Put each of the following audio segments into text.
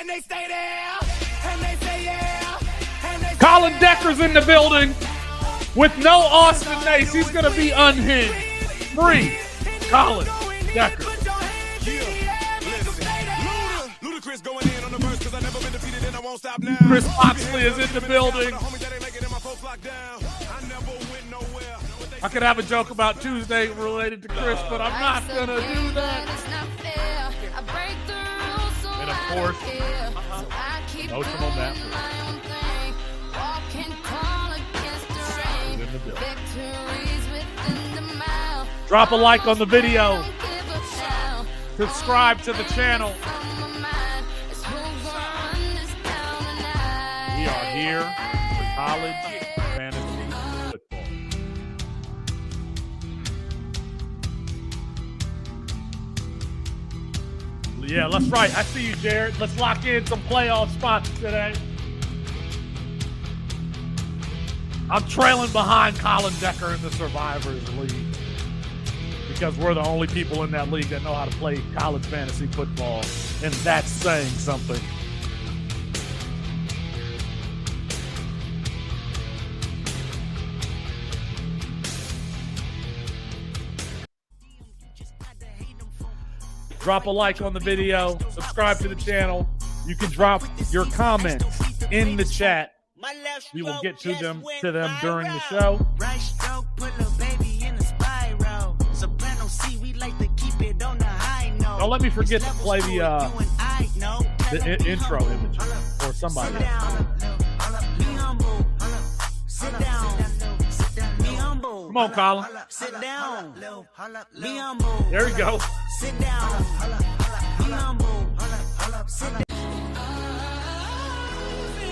And they stay there, and they say yeah. Colin Decker's in the building with no Austin Nace. He's going to be unhinged. Free Colin Decker. Chris Moxley is in the building. I could have a joke about Tuesday related to Chris, but I'm not going to do that. And of course, emotional Matt. Drop a like on the video. Subscribe to the channel. We are here for college fantasy football. Yeah, that's right. I see you, Jared. Let's lock in some playoff spots today. I'm trailing behind Colin Decker in the Survivors League because we're the only people in that league that know how to play college fantasy football, and that's saying something. Drop a like on the video. Subscribe to the channel. You can drop your comments in the chat. We will get to them during the show. Don't let me forget to play the intro image or somebody else. Come on, Colin. Sit down. There we go. Sit down. Be humble.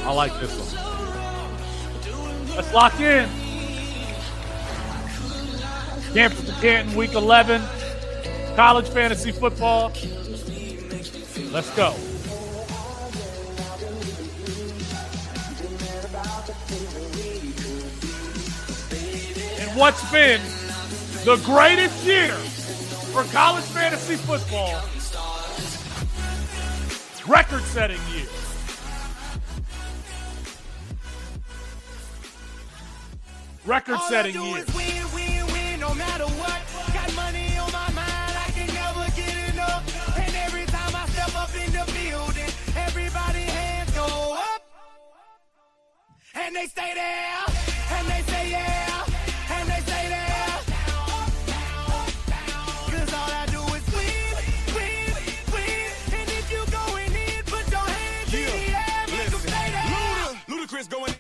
I like this one. Let's lock in. Campus to Canton, week 11. College fantasy football. Let's go. And what's been the greatest year for college fantasy football? Record-setting year. Record-setting year. Win, no matter what. Got money on my mind, I can never get enough. And every time I step up in the building, everybody hands go up. And they stay there, and they say yeah, and they stay there. 'Cause all I do is win. And if you going in, put your hands in the air, make them stay there. Ludacris going in.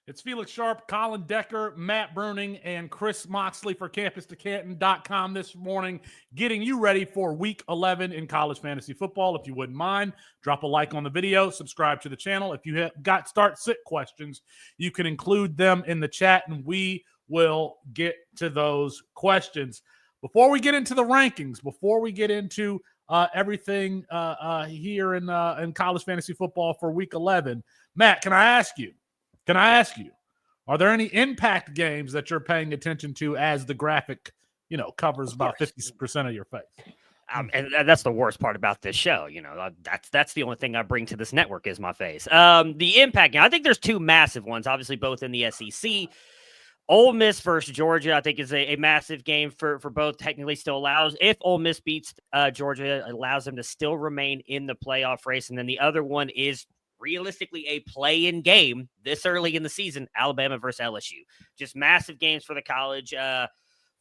It's Felix Sharp, Colin Decker, Matt Bruning, and Chris Moxley for CampusToCanton.com this morning, getting you ready for Week 11 in college fantasy football. If you wouldn't mind, drop a like on the video, subscribe to the channel. If you have got start-sit questions, you can include them in the chat, and we will get to those questions. Before we get into the rankings, before we get into everything here in college fantasy football for Week 11, Matt, can I ask you, are there any impact games that you're paying attention to as the graphic, covers about 50% of your face? And that's the worst part about this show. That's the only thing I bring to this network is my face. The impact game, I think there's two massive ones, obviously both in the SEC. Ole Miss versus Georgia, I think, is a massive game for both. Technically still allows, if Ole Miss beats Georgia, it allows them to still remain in the playoff race. And then the other one is realistically a play-in game this early in the season, Alabama versus LSU. Just massive games for the college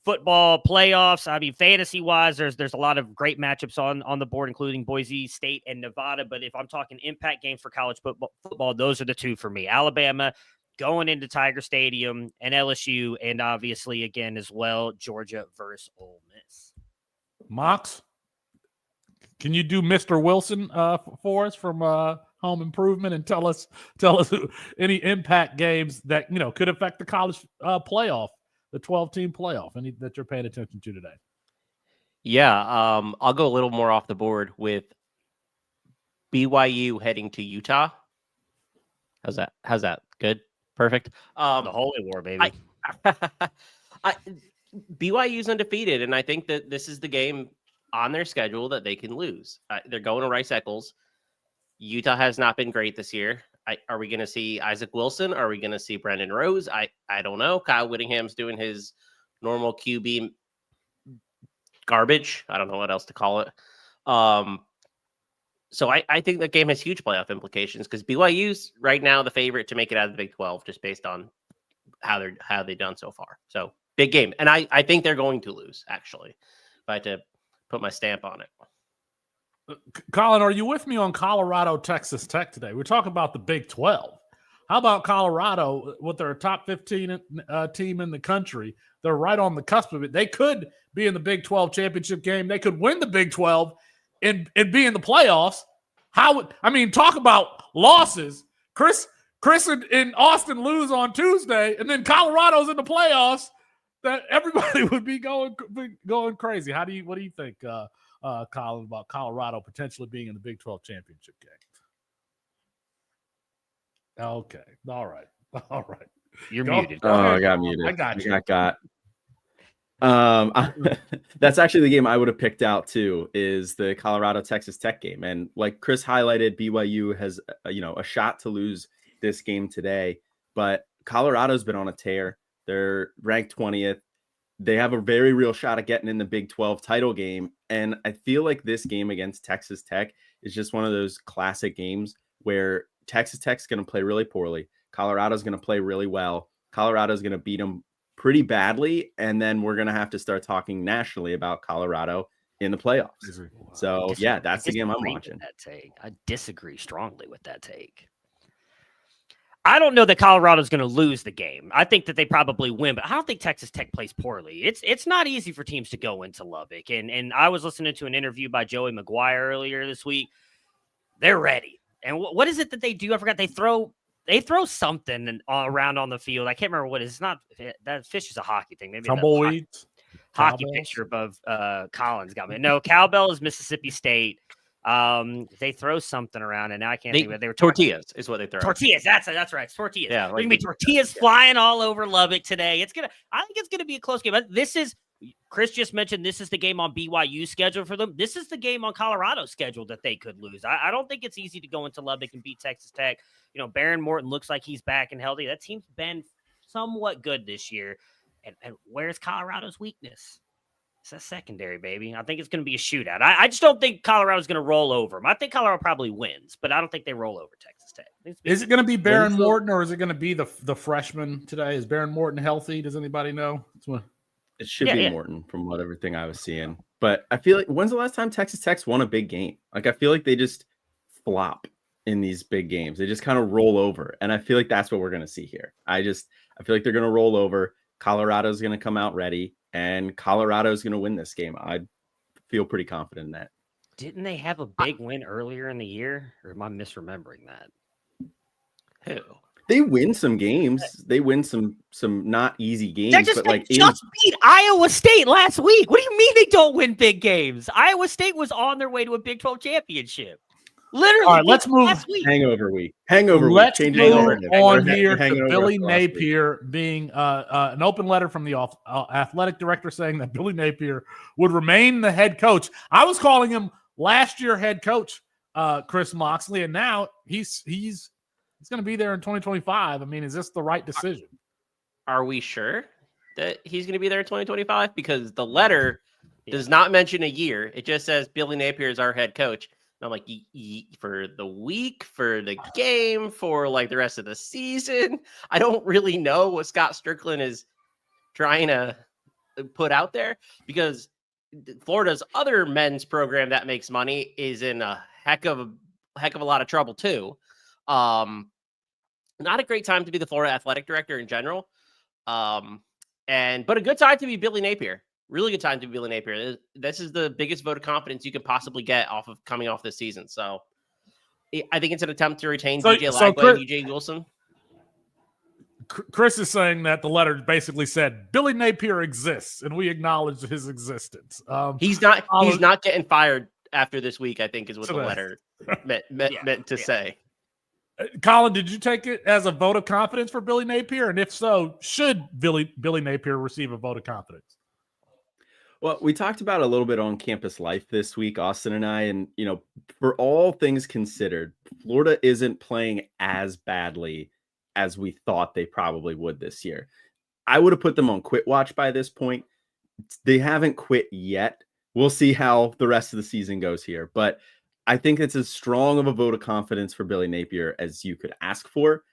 football playoffs. I mean, fantasy-wise, there's a lot of great matchups on the board, including Boise State and Nevada. But if I'm talking impact games for college football, those are the two for me. Alabama going into Tiger Stadium, and LSU, and obviously, again, as well, Georgia versus Ole Miss. Mox, can you do Mr. Wilson for us from Home Improvement and tell us any impact games that could affect the college playoff, the 12-team playoff, any that you're paying attention to today? Yeah, I'll go a little more off the board with BYU heading to Utah. How's that? Good? Perfect. The Holy War, baby. BYU's undefeated, and I think that this is the game on their schedule that they can lose. They're going to Rice Eccles. Utah has not been great this year. Are we going to see Isaac Wilson? Are we going to see Brendan Rose? I don't know. Kyle Whittingham's doing his normal QB garbage. I don't know what else to call it. So I think the game has huge playoff implications because BYU's right now the favorite to make it out of the Big 12 just based on how they've done so far. So big game. And I think they're going to lose, actually, if I had to put my stamp on it. Colin, are you with me on Colorado, Texas Tech today? We're talking about the Big 12. How about Colorado with their top 15 team in the country? They're right on the cusp of it. They could be in the Big 12 championship game. They could win the Big 12 and be in the playoffs. Talk about losses. Chris and Austin lose on Tuesday, and then Colorado's in the playoffs. That everybody would be going crazy. What do you think, Colin, about Colorado potentially being in the Big 12 championship game? Okay. All right. You're muted. I got muted. I got you. That's actually the game I would have picked out too, is the Colorado Texas Tech game. And like Chris highlighted, BYU has a shot to lose this game today, but Colorado's been on a tear. They're ranked 20th. They have a very real shot at getting in the Big 12 title game. And I feel like this game against Texas Tech is just one of those classic games where Texas Tech's going to play really poorly. Colorado's going to play really well. Colorado's going to beat them pretty badly. And then we're going to have to start talking nationally about Colorado in the playoffs. So yeah, that's the game I'm watching. That take. I disagree strongly with that take. I don't know that Colorado's going to lose the game. I think that they probably win, but I don't think Texas Tech plays poorly. It's not easy for teams to go into Lubbock. And I was listening to an interview by Joey McGuire earlier this week. They're ready. And what is it that they do? I forgot. They throw something around on the field. I can't remember what it is. It's not that fish is a hockey thing. Maybe tumbleweed. Hockey picture above Collins got me. No, cowbell is Mississippi State. They throw something around, and now I can't think of it. They were tortillas is what they throw. Tortillas, that's right. It's tortillas. Yeah, There's gonna be tortillas flying all over Lubbock today. I think it's gonna be a close game. But Chris just mentioned this is the game on BYU schedule for them. This is the game on Colorado's schedule that they could lose. I don't think it's easy to go into Lubbock and beat Texas Tech. Baron Morton looks like he's back and healthy. That team's been somewhat good this year. And where's Colorado's weakness? It's a secondary, baby. I think it's going to be a shootout. I just don't think Colorado's going to roll over them. I think Colorado probably wins, but I don't think they roll over Texas Tech. Is it going to be Baron Morton, or is it going to be the freshman today? Is Baron Morton healthy? Does anybody know? It should be Morton from everything I was seeing. But I feel like, when's the last time Texas Tech's won a big game? Like, I feel like they just flop in these big games. They just kind of roll over. And I feel like that's what we're going to see here. I feel like they're going to roll over. Colorado's going to come out ready. And Colorado's going to win this game. I feel pretty confident in that. Didn't they have a big win earlier in the year? Or am I misremembering that? Who? They win some games. They win some not easy games. Texas Tech just beat Iowa State last week. What do you mean they don't win big games? Iowa State was on their way to a Big 12 championship. Literally. All right, let's move. Hangover week. Let's week. Move on here to Billy Napier being an open letter from the athletic director saying that Billy Napier would remain the head coach. I was calling him last year head coach, Chris Moxley, and now he's going to be there in 2025. I mean, is this the right decision? Are we sure that he's going to be there in 2025? Because the letter does not mention a year. It just says Billy Napier is our head coach. I'm like, for the week, for the game, for like the rest of the season. I don't really know what Scott Strickland is trying to put out there, because Florida's other men's program that makes money is in a heck of a lot of trouble too. Not a great time to be the Florida athletic director in general. But a good time to be Billy Napier. Really good time to be Billy Napier. This is the biggest vote of confidence you can possibly get coming off this season. So I think it's an attempt to retain DJ Lagway and DJ Wilson. Chris is saying that the letter basically said Billy Napier exists, and we acknowledge his existence. He's not getting fired after this week, I think is what the letter meant to say. Colin, did you take it as a vote of confidence for Billy Napier? And if so, should Billy Napier receive a vote of confidence? Well, we talked about a little bit on campus life this week, Austin and I, and for all things considered, Florida isn't playing as badly as we thought they probably would this year. I would have put them on quit watch by this point. They haven't quit yet. We'll see how the rest of the season goes here, but I think it's as strong of a vote of confidence for Billy Napier as you could ask for.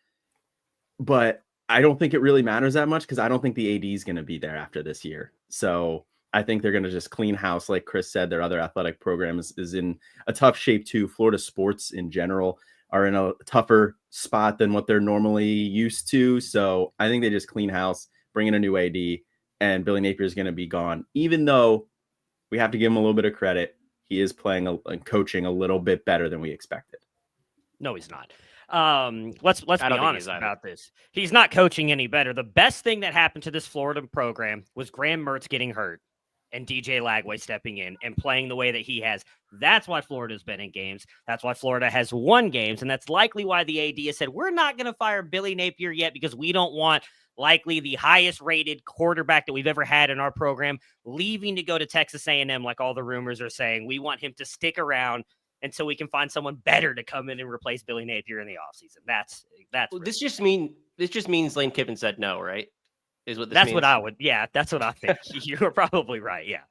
But I don't think it really matters that much because I don't think the AD is going to be there after this year. So I think they're going to just clean house. Like Chris said, their other athletic program is in a tough shape too. Florida sports in general are in a tougher spot than what they're normally used to. So I think they just clean house, bring in a new AD, and Billy Napier is going to be gone. Even though we have to give him a little bit of credit, he is playing and coaching a little bit better than we expected. No, he's not. Let's be honest about this. He's not coaching any better. The best thing that happened to this Florida program was Graham Mertz getting hurt and DJ Lagway stepping in and playing the way that he has. That's why Florida's been in games. That's why Florida has won games. And that's likely why the AD has said, we're not going to fire Billy Napier yet because we don't want likely the highest rated quarterback that we've ever had in our program leaving to go to Texas A&M, like all the rumors are saying. We want him to stick around until we can find someone better to come in and replace Billy Napier in the offseason. That's well, this just means Lane Kiffin said no, right? Is what this that's means? What I would. Yeah, that's what I think. You're probably right. Yeah.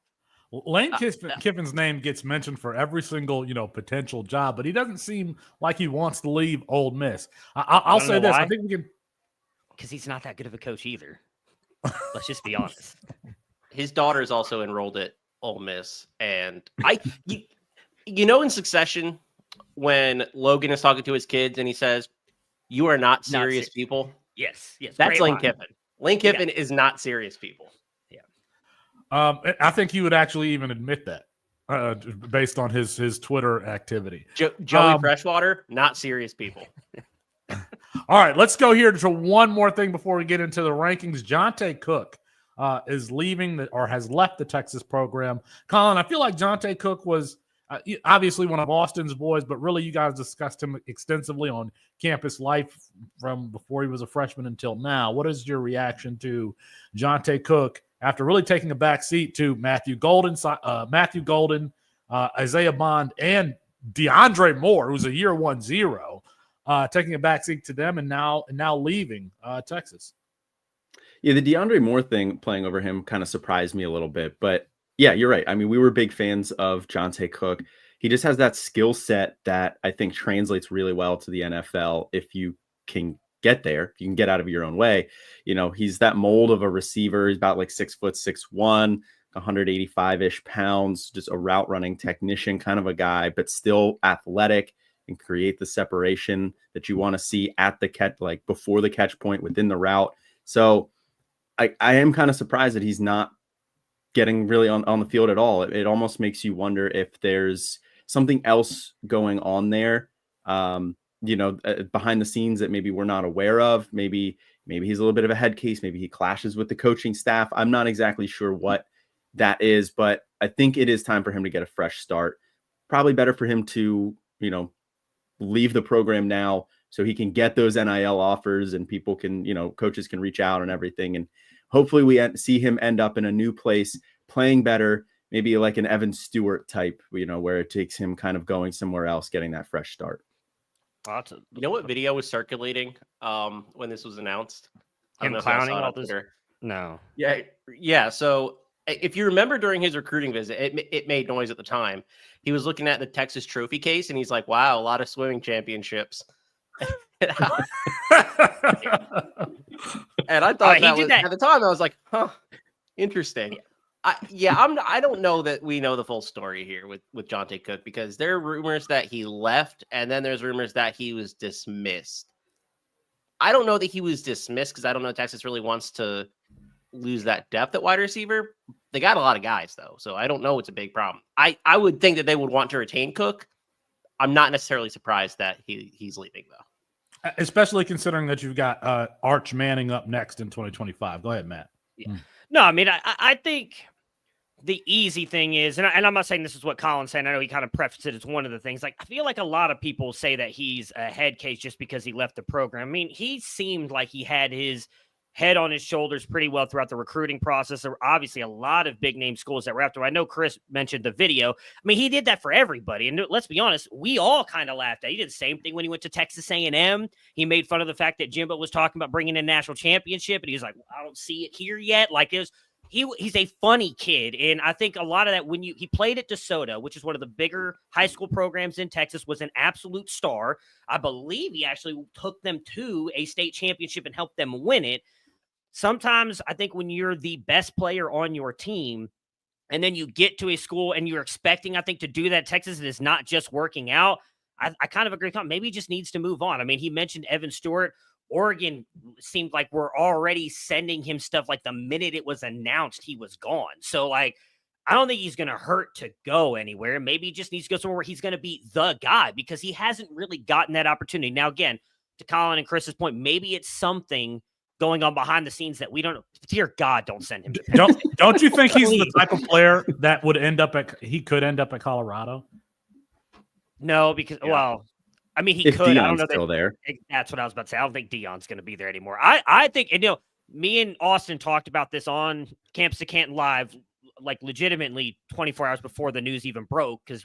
Lane Kiffin's name gets mentioned for every single, potential job, but he doesn't seem like he wants to leave Ole Miss. I'll say this. Why? I think we can. Because he's not that good of a coach either. Let's just be honest. His daughter is also enrolled at Ole Miss, and in Succession, when Logan is talking to his kids and he says, "You are not serious people." Yes. That's Lane Kiffin. Lane Kiffin is not serious people. Yeah. I think he would actually even admit that, based on his Twitter activity. Joey Freshwater, not serious people. All right, let's go here to one more thing before we get into the rankings. Jonte Cook is leaving or has left the Texas program. Colin, I feel like Jonte Cook was obviously one of Austin's boys, but really you guys discussed him extensively on campus life from before he was a freshman until now. What is your reaction to Jonte Cook after really taking a back seat to Matthew Golden, Isaiah Bond, and DeAndre Moore, who's a year 1-0, taking a back seat to them and now leaving Texas? Yeah, the DeAndre Moore thing playing over him kind of surprised me a little bit, but yeah, you're right. I mean, we were big fans of Jonte Cook. He just has that skill set that I think translates really well to the NFL if you can get there, if you can get out of your own way. He's that mold of a receiver. He's about like 6'6'1", 185-ish pounds, just a route running technician kind of a guy, but still athletic and create the separation that you want to see at the catch, like before the catch point within the route. So I am kind of surprised that he's not getting really on the field at all. It almost makes you wonder if there's something else going on there, behind the scenes that maybe we're not aware of. Maybe he's a little bit of a head case. Maybe he clashes with the coaching staff. I'm not exactly sure what that is, but I think it is time for him to get a fresh start. Probably better for him to, leave the program now so he can get those NIL offers and people can, coaches can reach out and everything. And hopefully we see him end up in a new place, playing better, maybe like an Evan Stewart type, where it takes him kind of going somewhere else, getting that fresh start. You know what video was circulating when this was announced? Him clowning all this? No. Yeah. So if you remember during his recruiting visit, it made noise at the time. He was looking at the Texas trophy case and he's like, wow, a lot of swimming championships. And I thought at the time I was like, huh, interesting. I don't know that we know the full story here with Jonte Cook, because there are rumors that he left and then there's rumors that he was dismissed. I don't know that he was dismissed because I don't know Texas really wants to lose that depth at wide receiver. They got a lot of guys though, so I don't know it's a big problem. I would think that they would want to retain Cook. I'm not necessarily surprised that he's leaving though. Especially considering that you've got Arch Manning up next in 2025. Go ahead, Matt. Yeah. No, I mean, I think the easy thing is, and I'm not saying this is what Colin's saying. I know he kind of prefaced it as one of the things. Like, I feel like a lot of people say that he's a head case just because he left the program. I mean, he seemed like he had his head on his shoulders pretty well throughout the recruiting process. There were obviously a lot of big name schools that were after. I know Chris mentioned the video. I mean, he did that for everybody. And let's be honest, we all kind of laughed at it. He did the same thing when he went to Texas A&M. He made fun of the fact that Jimbo was talking about bringing in a national championship. And he was like, well, I don't see it here yet. Like, he's a funny kid. And I think a lot of that he played at DeSoto, which is one of the bigger high school programs in Texas, was an absolute star. I believe he actually took them to a state championship and helped them win it. Sometimes I think when you're the best player on your team and then you get to a school and you're expecting, I think, to do that, Texas is not just working out. I kind of agree. Maybe he just needs to move on. I mean, he mentioned Evan Stewart. Oregon seemed like we're already sending him stuff like the minute it was announced he was gone. So, like, I don't think he's going to hurt to go anywhere. Maybe he just needs to go somewhere where he's going to be the guy because he hasn't really gotten that opportunity. Now, again, to Colin and Chris's point, maybe it's something going on behind the scenes that we don't. Dear God, don't send him. Don't you think he's the type of player that would he could end up at Colorado? No, because well, I mean, he if could. Deion's I don't know. Still there. That's what I was about to say. I don't think Deion's going to be there anymore. I think, and, me and Austin talked about this on Campus to Canton Live, like legitimately 24 hours before the news even broke, because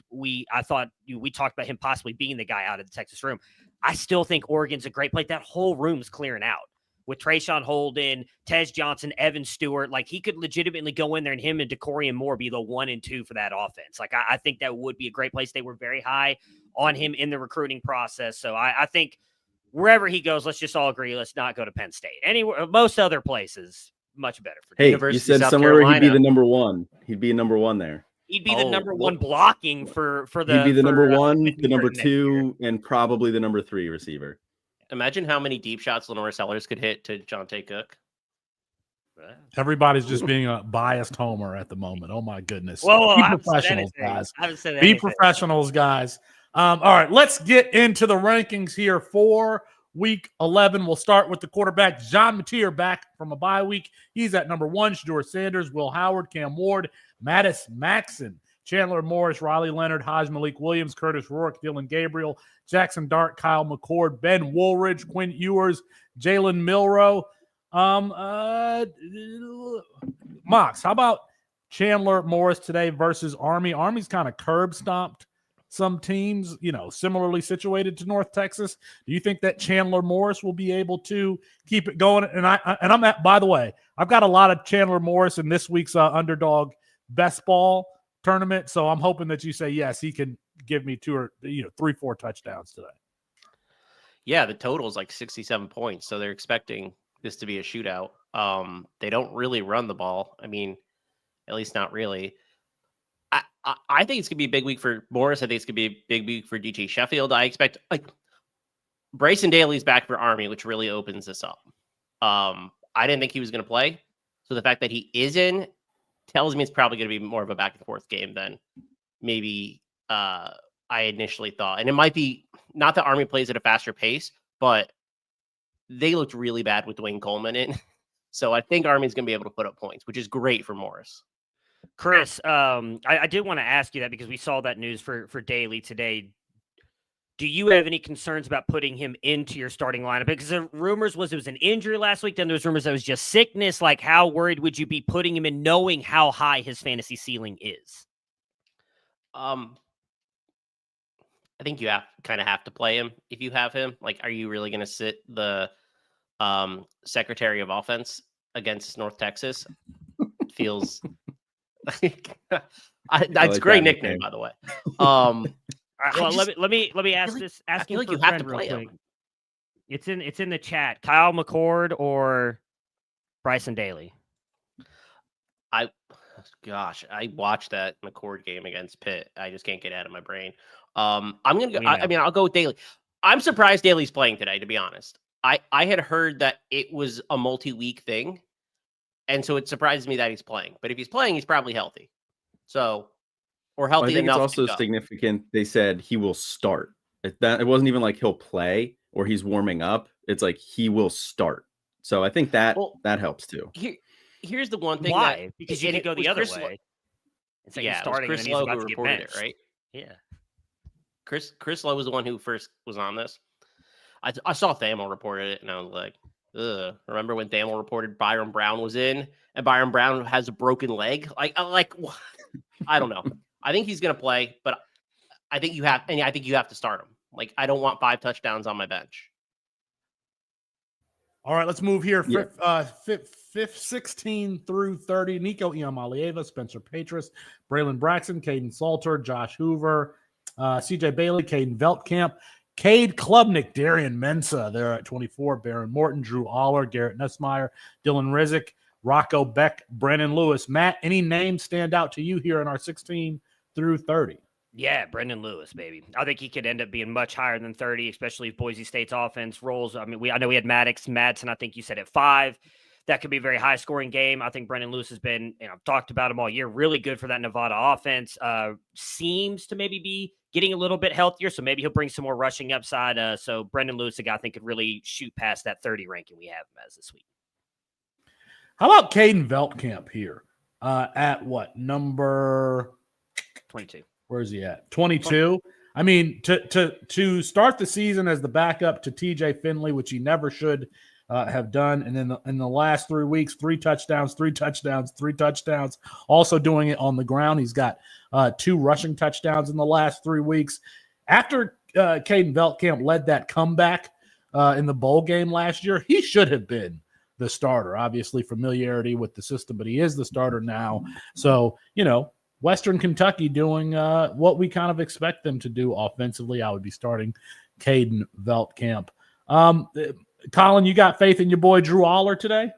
I thought we talked about him possibly being the guy out of the Texas room. I still think Oregon's a great play. That whole room's clearing out with Trayshawn Holden, Tej Johnson, Evan Stewart. Like, he could legitimately go in there and him and Decorian Moore be the 1 and 2 for that offense. Like, I think that would be a great place. They were very high on him in the recruiting process. So I think wherever he goes, let's just all agree, let's not go to Penn State. Anywhere, most other places, much better for University. You said South somewhere Carolina. Where he'd be the number one. He'd be number one there. He'd be the number one blocking for the. He'd be the number one, the number 2, and probably the number 3 receiver. Imagine how many deep shots Lenore Sellers could hit to Jonte Cook. Everybody's just being a biased homer at the moment. Oh my goodness! Whoa, be professionals, guys. Be professionals, guys. All right, let's get into the rankings here for Week 11. We'll start with the quarterback, John Mateer, back from a bye week. He's at number 1. Shedeur Sanders, Will Howard, Cam Ward, Mattis Maxson, Chandler Morris, Riley Leonard, Haj Malik Williams, Curtis Rourke, Dylan Gabriel, Jackson Dart, Kyle McCord, Ben Woolridge, Quinn Ewers, Jalen Milrow. Mox, how about Chandler Morris today versus Army? Army's kind of curb stomped some teams, similarly situated to North Texas. Do you think that Chandler Morris will be able to keep it going? And I'm at, by the way, I've got a lot of Chandler Morris in this week's Underdog Best Ball tournament. So I'm hoping that you say, yes, he can give me 2 or 3, 4 touchdowns today. Yeah. The total is like 67 points. So they're expecting this to be a shootout. They don't really run the ball. I mean, at least not really. I think it's going to be a big week for Morris. I think it's going to be a big week for DJ Sheffield. I expect Bryson Daly's back for Army, which really opens this up. I didn't think he was going to play. So the fact that he is in tells me it's probably going to be more of a back and forth game than maybe I initially thought. And it might be not that Army plays at a faster pace, but they looked really bad with Dwayne Coleman in. So I think Army's going to be able to put up points, which is great for Morris. Chris, I did want to ask you that because we saw that news for Daly today. Do you have any concerns about putting him into your starting lineup? Because the rumors was it was an injury last week. Then there's rumors that it was just sickness. Like, how worried would you be putting him in knowing how high his fantasy ceiling is? I think you kind of have to play him if you have him. Like, are you really going to sit the Secretary of Offense against North Texas? Feels like that's a great nickname, by the way. Well, let me ask this. I feel like you have to play him. It's in the chat. Kyle McCord or Bryson Daly? I watched that McCord game against Pitt. I just can't get it out of my brain. I'm gonna go. I'll go with Daly. I'm surprised Daly's playing today, to be honest. I had heard that it was a multi-week thing, and so it surprises me that he's playing. But if he's playing, he's probably healthy. So, or healthy enough. I think it's also significant. They said he will start. It wasn't even like he'll play or he's warming up. It's like he will start. So I think that helps too. Here's the one thing. Why? Because you could go the other way. Instead Yeah, he's it was starting Chris and he's Lowe about who to get reported benched. it, right? Yeah. Chris Lowe was the one who first was on this. I saw Thamel reported it, and I was like, ugh. Remember when Thamel reported Byron Brown was in, and Byron Brown has a broken leg? What? I don't know. I think he's gonna play, but I think you have to start him. Like, I don't want 5 touchdowns on my bench. All right, let's move here. Yeah. Fifth 16 through 30. Nico Iamaleava, Spencer Petras, Braylon Braxton, Caden Salter, Josh Hoover, CJ Bailey, Caden Veltkamp, Cade Klubnik, Darian Mensah there at 24, Baron Morton, Drew Aller, Garrett Nussmeyer, Dylan Rizek, Rocco Beck, Brandon Lewis. Matt, any names stand out to you here in our 16 through 30? Yeah, Brendan Lewis, baby. I think he could end up being much higher than 30, especially if Boise State's offense rolls. I mean, I know we had Madsen, I think you said at 5. That could be a very high scoring game. I think Brendan Lewis has been, and I've talked about him all year, really good for that Nevada offense. Seems to maybe be getting a little bit healthier, so maybe he'll bring some more rushing upside. So Brendan Lewis, a guy I think could really shoot past that 30 ranking we have him as this week. How about Caden Veltkamp here at what, number 22? Where is he at? 22. I mean, to start the season as the backup to TJ Finley, which he never should have done, and then in the last 3 weeks, 3 touchdowns, 3 touchdowns, 3 touchdowns. Also doing it on the ground. He's got 2 rushing touchdowns in the last 3 weeks. After Caden Veltkamp led that comeback in the bowl game last year, he should have been the starter. Obviously, familiarity with the system, but he is the starter now. So, Western Kentucky doing what we kind of expect them to do offensively. I would be starting Caden Veltkamp. Colin, you got faith in your boy Drew Aller today?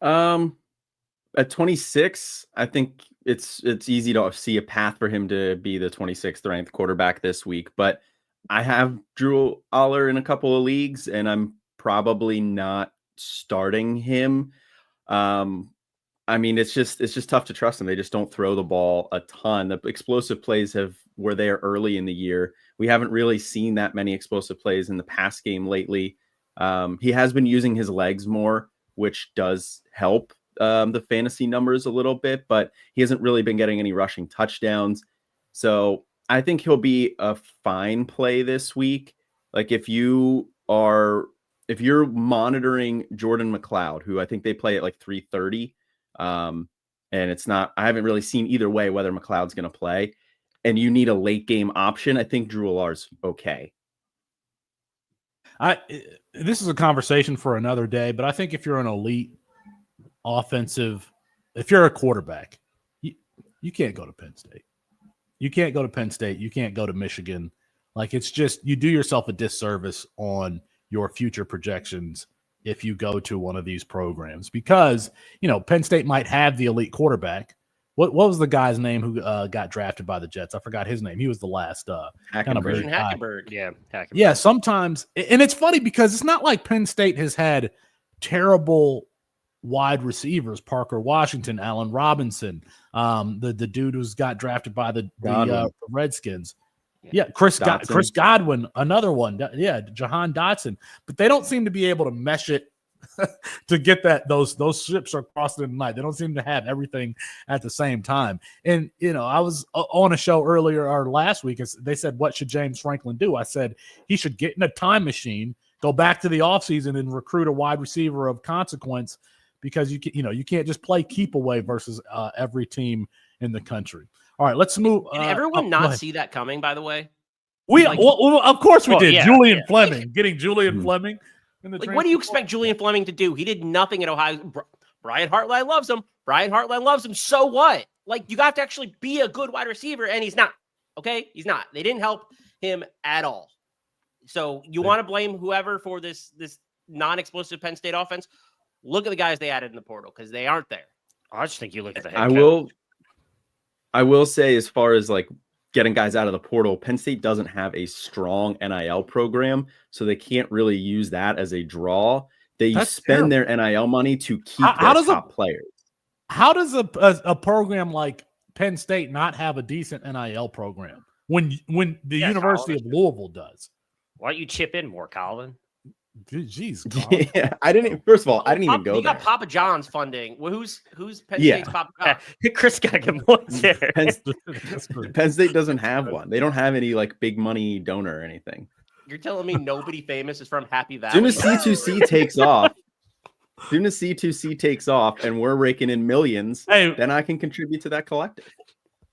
At 26, I think it's easy to see a path for him to be the 26th ranked quarterback this week. But I have Drew Aller in a couple of leagues, and I'm probably not starting him. I mean, it's just tough to trust them. They just don't throw the ball a ton. The explosive plays were there early in the year. We haven't really seen that many explosive plays in the pass game lately. He has been using his legs more, which does help the fantasy numbers a little bit, but he hasn't really been getting any rushing touchdowns. So I think he'll be a fine play this week. Like if you're monitoring Jordan McLeod, who I think they play at like 3:30. And I haven't really seen either way whether McLeod's going to play, and you need a late game option. I think Drew Allar's okay. This is a conversation for another day, but I think if you're an elite offensive, if you're a quarterback, you can't go to Penn State. You can't go to Penn State. You can't go to Michigan. Like, it's just, you do yourself a disservice on your future projections if you go to one of these programs, because, Penn State might have the elite quarterback. What was the guy's name who got drafted by the Jets? I forgot his name. He was the last Hackenberg. Yeah, Hackenberg. Yeah, sometimes, and it's funny because it's not like Penn State has had terrible wide receivers. Parker Washington, Allen Robinson, the dude who's got drafted by the Redskins. Yeah, Chris Godwin, another one. Yeah, Jahan Dotson. But they don't seem to be able to mesh it to get those ships are crossing in the night. They don't seem to have everything at the same time. And, I was on a show earlier or last week. They said, what should James Franklin do? I said he should get in a time machine, go back to the offseason and recruit a wide receiver of consequence, because you can't just play keep away versus every team in the country. All right, let's move. Did everyone not see that coming, by the way? Of course we did. Yeah, Julian Fleming, getting Julian Fleming. What do you expect Julian Fleming to do? He did nothing at Ohio. Brian Hartline loves him. So what? Like, you got to actually be a good wide receiver, and he's not. Okay? He's not. They didn't help him at all. So you want to blame whoever for this non-explosive Penn State offense? Look at the guys they added in the portal, because they aren't there. I just think you look at the head coach. I will say, as far as like getting guys out of the portal, Penn State doesn't have a strong NIL program, so they can't really use that as a draw. They spend their NIL money to keep their top players. How does a program like Penn State not have a decent NIL program when the University of Louisville does? Why don't you chip in more, Colin? Jeez, Yeah, I didn't. First of all, I didn't even go You there. got Papa John's funding. Well, who's Penn Yeah. State's Papa John? Chris got good points there. Penn State doesn't have one. They don't have any like big money donor or anything. You're telling me nobody famous is from Happy As soon Valley? as C2C takes off, and we're raking in millions, Hey, then I can contribute to that collective.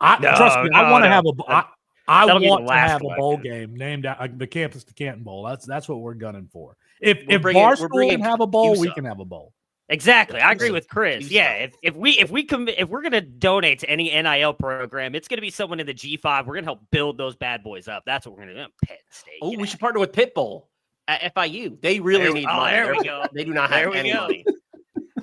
Trust me, I want to have I That'll be the want to last have a bowl collective. game named the Campus to Canton Bowl. That's what we're gunning for. If We're Barstool bringing can have a bowl, we CUSA. can have a bowl. Exactly. I agree CUSA. with Chris. CUSA. Yeah. If we're gonna donate to any NIL program, it's gonna be someone in the G5. We're gonna help build those bad boys up. That's what we're gonna do. Penn State. Oh, get we out should partner with Pitbull at FIU. They really need money. there we go. They do not There have we any go. money.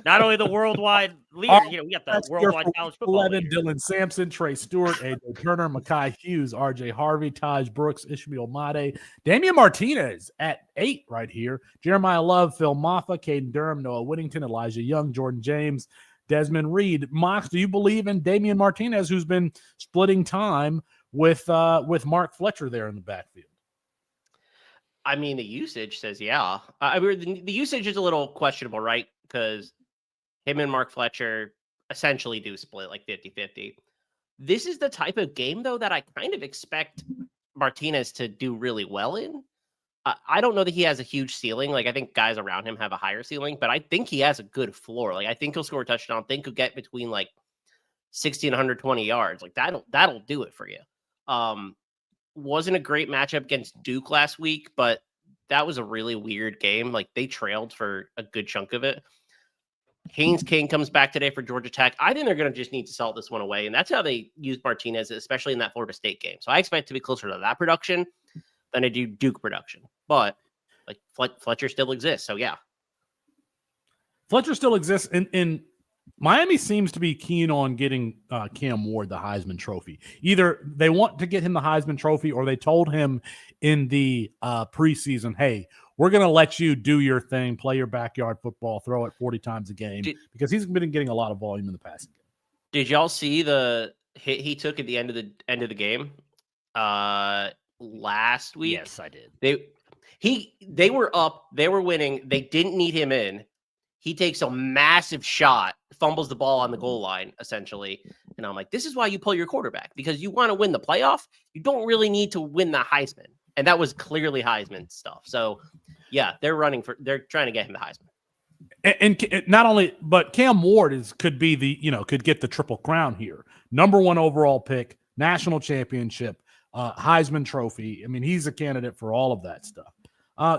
Not only the worldwide leader, All we got the That's worldwide here for college football 11, leader. Dylan Sampson, Trey Stewart, AJ Turner, Makai Hughes, RJ Harvey, Taj Brooks, Ishmael Made, Damian Martinez at 8 right here. Jeremiah Love, Phil Maffa, Caden Durham, Noah Whittington, Elijah Young, Jordan James, Desmond Reed. Mox, do you believe in Damian Martinez, who's been splitting time with Mark Fletcher there in the backfield? I mean, the usage says yeah. I mean, the usage is a little questionable, right? Because him and Mark Fletcher essentially do split like 50-50. This is the type of game, though, that I kind of expect Martinez to do really well in. I don't know that he has a huge ceiling. Like, I think guys around him have a higher ceiling, but I think he has a good floor. Like, I think he'll score a touchdown. I think he'll get between like 60 and 120 yards. Like, that'll do it for you. Wasn't a great matchup against Duke last week, but that was a really weird game. Like, they trailed for a good chunk of it. Haynes King comes back today for Georgia Tech. I think they're going to just need to salt this one away. And that's how they use Martinez, especially in that Florida State game. So I expect to be closer to that production than I do Duke production. But like Fletcher still exists. So yeah. Fletcher still exists. In Miami seems to be keen on getting Cam Ward the Heisman Trophy. Either they want to get him the Heisman Trophy or they told him in the preseason, hey, we're going to let you do your thing, play your backyard football, throw it 40 times a game, because he's been getting a lot of volume in the passing game. Did y'all see the hit he took at the end of the game last week? Yes, I did. They were up, they were winning, they didn't need him in. He takes a massive shot, fumbles the ball on the goal line, essentially. And I'm like, this is why you pull your quarterback, because you want to win the playoff. You don't really need to win the Heisman. And that was clearly Heisman stuff. So, yeah, they're trying to get him the Heisman. And not only, but Cam Ward could get the triple crown here. Number 1 overall pick, national championship, Heisman Trophy. I mean, he's a candidate for all of that stuff.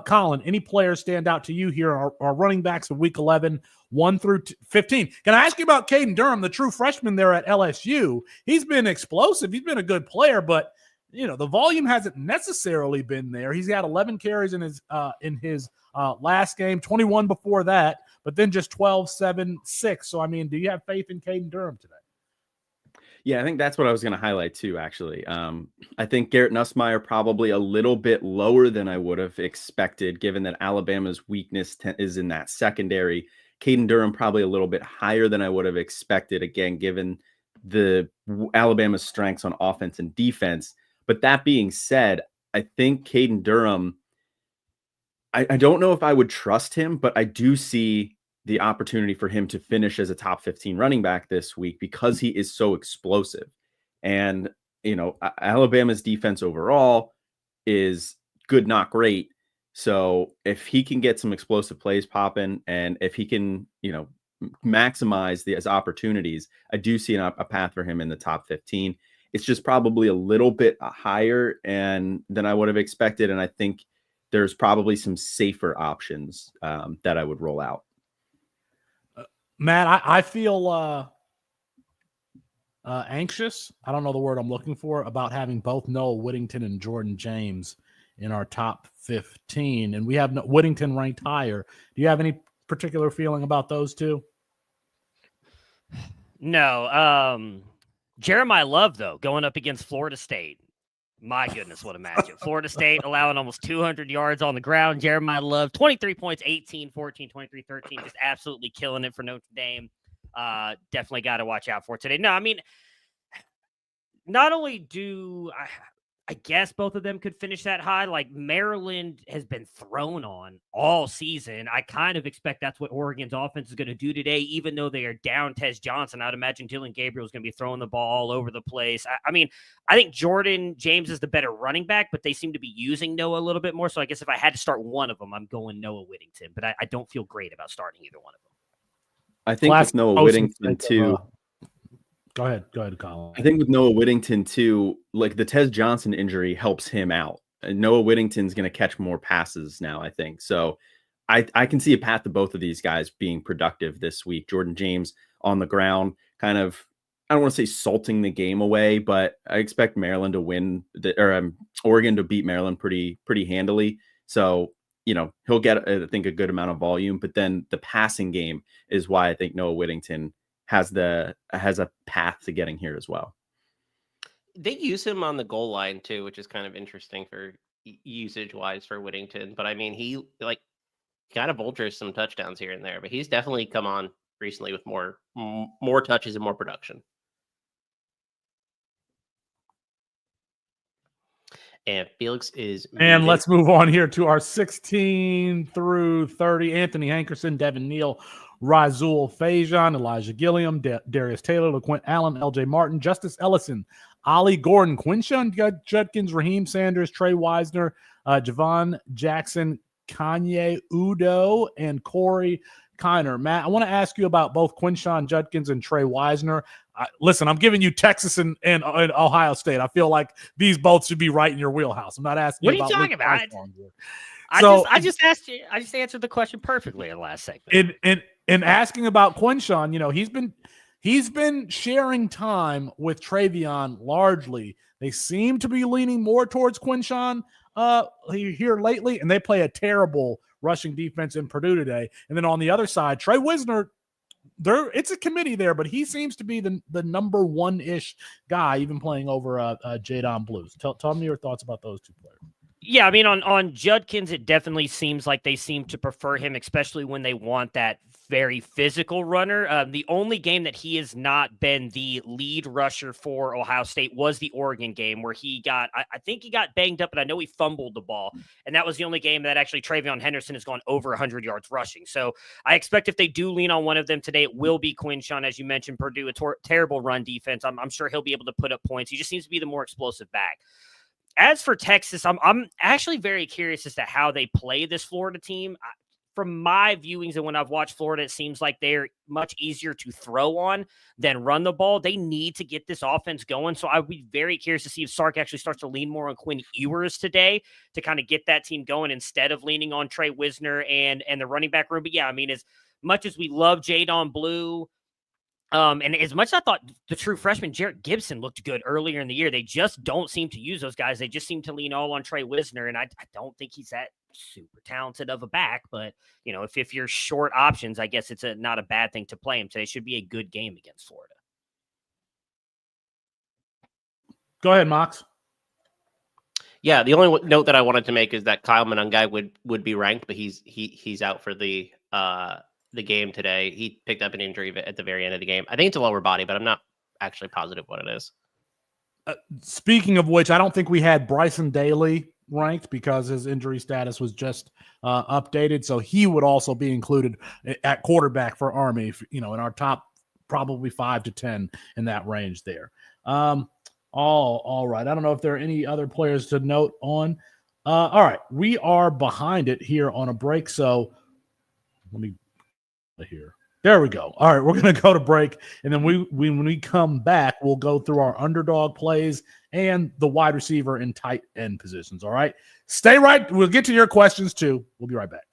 Colin, any players stand out to you here? Our running backs of week 11, 1 through 15. Can I ask you about Caden Durham, the true freshman there at LSU? He's been explosive. He's been a good player, but the volume hasn't necessarily been there. He's had 11 carries in his last game, 21 before that, but then just 12, 7, 6. So, I mean, do you have faith in Caden Durham today? Yeah, I think that's what I was going to highlight too, actually. I think Garrett Nussmeier probably a little bit lower than I would have expected, given that Alabama's weakness is in that secondary. Caden Durham probably a little bit higher than I would have expected, again, given the Alabama's strengths on offense and defense. But that being said, I think Caden Durham, I don't know if I would trust him, but I do see the opportunity for him to finish as a top 15 running back this week because he is so explosive. And, Alabama's defense overall is good, not great. So if he can get some explosive plays popping and if he can, maximize his opportunities, I do see a path for him in the top 15. It's just probably a little bit higher than I would have expected. And I think there's probably some safer options that I would roll out. Matt, I feel anxious. I don't know the word I'm looking for about having both Noah Whittington and Jordan James in our top 15. And we have Whittington ranked higher. Do you have any particular feeling about those two? No. Jeremiah Love, though, going up against Florida State. My goodness, what a matchup. Florida State allowing almost 200 yards on the ground. Jeremiah Love, 23 points, 18, 14, 23, 13. Just absolutely killing it for Notre Dame. Definitely got to watch out for today. No, I mean, not only do I guess both of them could finish that high. Like Maryland has been thrown on all season. I kind of expect that's what Oregon's offense is going to do today, even though they are down Tez Johnson. I'd imagine Dylan Gabriel is going to be throwing the ball all over the place. I mean, I think Jordan James is the better running back, but they seem to be using Noah a little bit more. So I guess if I had to start one of them, I'm going Noah Whittington, but I don't feel great about starting either one of them. I think with Noah Whittington too. Go ahead, Colin. I think with Noah Whittington too, like the Tez Johnson injury helps him out. And Noah Whittington's going to catch more passes now, I think. So I can see a path to both of these guys being productive this week. Jordan James on the ground, kind of, I don't want to say salting the game away, but I expect Maryland to win Oregon to beat Maryland pretty handily. So, he'll get, I think, a good amount of volume, but then the passing game is why I think Noah Whittington has a path to getting here as well. They use him on the goal line too, which is kind of interesting for usage wise for Whittington. But I mean, he kind of vultures some touchdowns here and there, but he's definitely come on recently with more touches and more production. And Felix is and let's move on here to our 16 through 30. Anthony Hankerson, Devin Neal, Razul Fajan, Elijah Gilliam, Darius Taylor, LaQuint Allen, LJ Martin, Justice Ellison, Ollie Gordon, Quinshawn Judkins, Raheem Sanders, Trey Wisner, Javon Jackson, Kanye Udo, and Corey Kiner. Matt, I want to ask you about both Quinshawn Judkins and Trey Wisner. Listen, I'm giving you Texas and Ohio State. I feel like these both should be right in your wheelhouse. I'm not asking what you about. What are you talking about? So, I just asked you. I just answered the question perfectly in the last segment. In asking about Quinshawn, he's been sharing time with Travion largely. They seem to be leaning more towards Quinshawn here lately, and they play a terrible rushing defense in Purdue today. And then on the other side, Trey Wisner, it's a committee there, but he seems to be the number one-ish guy, even playing over Jadon Blues. Tell me your thoughts about those two players. Yeah, I mean, on Judkins, it definitely seems like they seem to prefer him, especially when they want that very physical runner. The only game that he has not been the lead rusher for Ohio State was the Oregon game, where he got, I think he got banged up, and I know he fumbled the ball. And that was the only game that actually TreVeyon Henderson has gone over 100 yards rushing. So I expect if they do lean on one of them today, it will be Quinshawn. As you mentioned, Purdue, a terrible run defense. I'm sure he'll be able to put up points. He just seems to be the more explosive back. As for Texas, I'm actually very curious as to how they play this Florida team. From my viewings and when I've watched Florida, it seems like they're much easier to throw on than run the ball. They need to get this offense going. So I would be very curious to see if Sark actually starts to lean more on Quinn Ewers today to kind of get that team going instead of leaning on Trey Wisner and the running back room. But yeah, I mean, as much as we love Jadon Blue, and as much as I thought the true freshman Jarrett Gibson looked good earlier in the year, they just don't seem to use those guys. They just seem to lean all on Trey Wisner, and I don't think he's that super talented of a back. But, if you're short options, I guess it's not a bad thing to play him today. Should be a good game against Florida. Go ahead, Mox. Yeah, the only note that I wanted to make is that Kyle Monangai would be ranked, but he's out for the game today. He picked up an injury at the very end of the game. I think it's a lower body, but I'm not actually positive what it is. Speaking of which, I don't think we had Bryson Daly ranked because his injury status was just updated. So he would also be included at quarterback for Army, in our top probably 5 to 10 in that range there. All right. I don't know if there are any other players to note on. All right. We are behind it here on a break. So let me here. There we go. All right, we're going to go to break, and then when we come back, we'll go through our underdog plays and the wide receiver and tight end positions. All right, stay right. We'll get to your questions too. We'll be right back.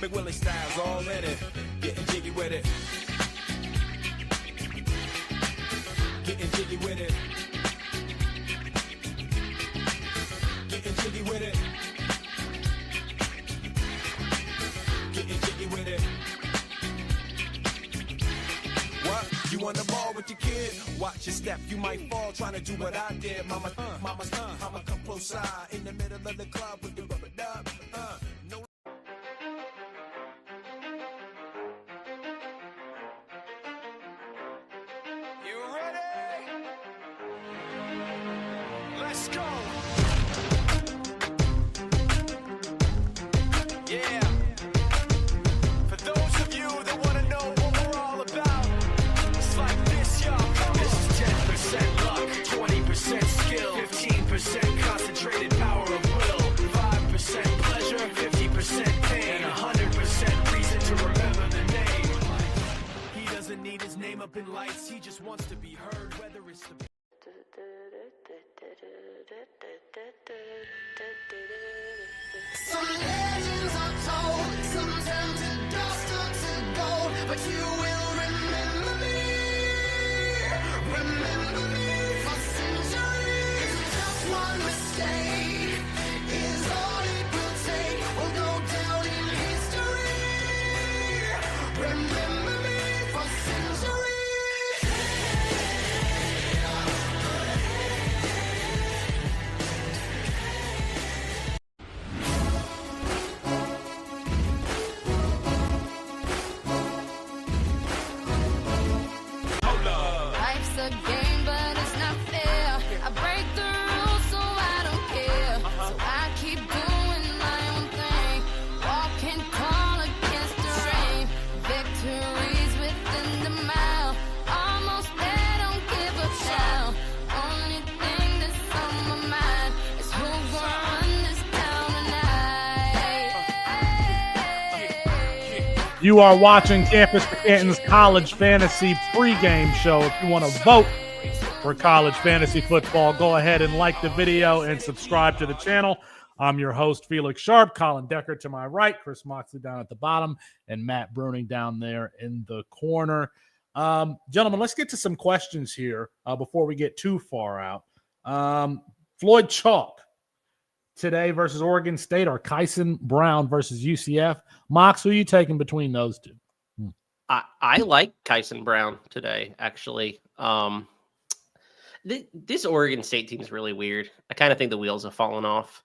Big Willie Styles all in it. Getting jiggy with it. Getting jiggy with it. Getting jiggy with it. Getting jiggy with it. What? You on the ball with your kid? Watch your step, you might fall trying to do what I did. Mama, I'ma come close side in the middle of the club with the rubber dub. No. You ready? Let's go. Yeah. For those of you that want to know what we're all about, it's like this, y'all. This is 10% luck, 20% skill, 15% concentrated power of will, 5% pleasure, 50% pain, and 100% reason to remember the name. He doesn't need his name up in lights, he just wants to be heard, whether it's the Some legends are told, some turn to dust or to gold, but you will remember me for centuries. Just one mistake is all it will take. We'll go down in history. Remember me for centuries. Life's a game, but it's not fair. I break the rules, so I don't care. So I keep doing my own thing. Walking tall against the rain. Victories within the mile. Almost there, don't give up now. Only thing that's on my mind is who's gonna run this town tonight. You are watching Campus to Canton's College Fantasy Pregame Show. If you want to vote for college fantasy football, go ahead and like the video and subscribe to the channel. I'm your host, Felix Sharp. Colin Decker to my right, Chris Moxley down at the bottom, and Matt Bruning down there in the corner. Gentlemen, let's get to some questions here before we get too far out. Floyd Chalk today versus Oregon State, or Kyson Brown versus UCF. Mox, who are you taking between those two? I like Kyson Brown today, actually. This Oregon State team is really weird. I kind of think the wheels have fallen off.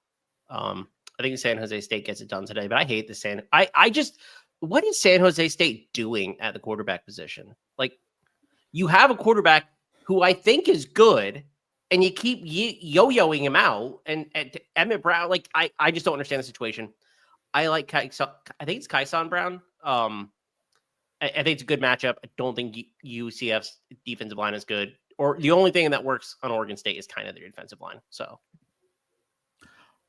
I think San Jose State gets it done today, but I hate the what is San Jose State doing at the quarterback position? Like, you have a quarterback who I think is good, and you keep yo-yoing him out. And Emmett Brown, like, I just don't understand the situation. I like I think it's Kyson Brown. I think it's a good matchup. I don't think UCF's defensive line is good. Or the only thing that works on Oregon State is kind of their defensive line. So,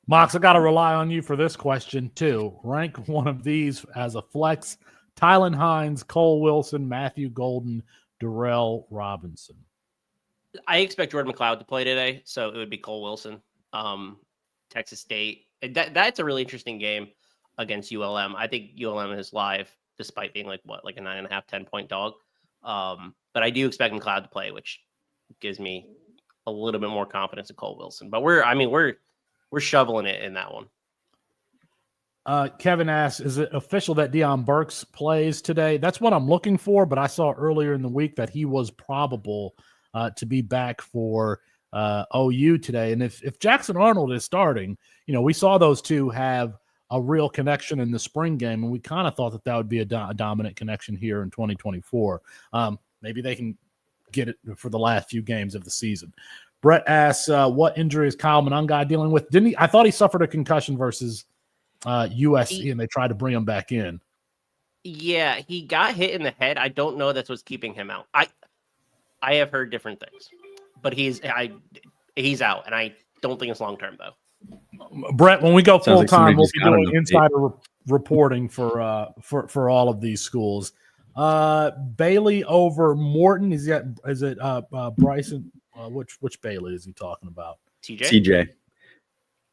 Mox, I got to rely on you for this question, too. Rank one of these as a flex. Tylen Hines, Cole Wilson, Matthew Golden, Darrell Robinson. I expect Jordan McLeod to play today, so it would be Cole Wilson. Texas State. That's a really interesting game against ULM. I think ULM is live, despite being like a 9.5, 10-point dog. But I do expect McLeod to play, which gives me a little bit more confidence in Cole Wilson. But we're shoveling it in that one. Kevin asks, is it official that Deion Burks plays today? That's what I'm looking for, but I saw earlier in the week that he was probable to be back for OU today. And if Jackson Arnold is starting, we saw those two have a real connection in the spring game, and we kind of thought that would be a dominant connection here in 2024. Maybe they can get it for the last few games of the season. Brett asks, what injury is Kyle Monangai dealing with? I thought he suffered a concussion versus USC, and they tried to bring him back in. Yeah, he got hit in the head. I don't know that's what's keeping him out. I have heard different things, but he's out, and I don't think it's long term though. Brett, when we go full time, we'll be doing an insider reporting for all of these schools. Bailey over Morton. Is it Bryson? Which Bailey is he talking about? TJ.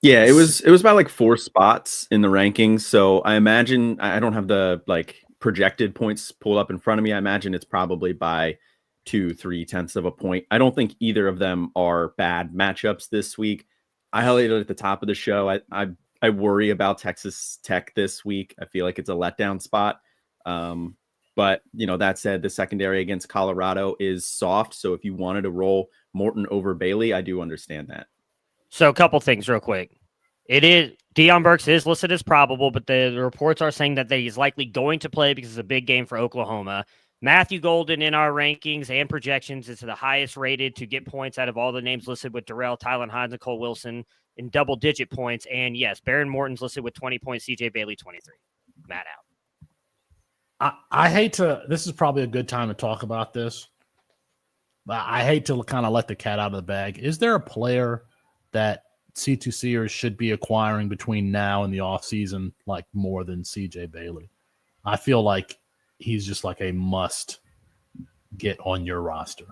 Yeah, it was by like 4 spots in the rankings. So I imagine I don't have the like projected points pulled up in front of me. I imagine it's probably by 2-3 tenths of a point. I don't think either of them are bad matchups this week. I highlighted at the top of the show. I worry about Texas Tech this week. I feel like it's a letdown spot. But that said, the secondary against Colorado is soft. So if you wanted to roll Morton over Bailey, I do understand that. So a couple things real quick. It is Deion Burks is listed as probable, but the reports are saying that he's likely going to play because it's a big game for Oklahoma. Matthew Golden in our rankings and projections is the highest rated to get points out of all the names listed with Darrell, Tylen Hines, and Cole Wilson in double-digit points. And yes, Baron Morton's listed with 20 points, CJ Bailey 23. Matt out. I hate to. This is probably a good time to talk about this, but I hate to kind of let the cat out of the bag. Is there a player that C2Cers should be acquiring between now and the offseason, like more than CJ Bailey? I feel like he's just like a must get on your roster.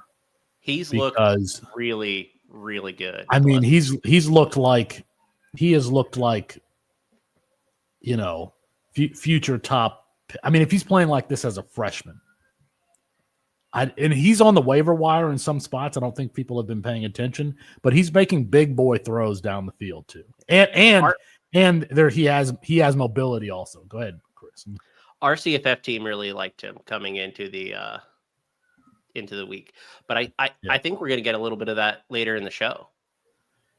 He's looked really, really good. I mean, he has looked like, future top. I mean, if he's playing like this as a freshman, and he's on the waiver wire in some spots. I don't think people have been paying attention, but he's making big boy throws down the field too. And there he has mobility also. Go ahead, Chris. Our CFF team really liked him coming into the week, but I think we're going to get a little bit of that later in the show.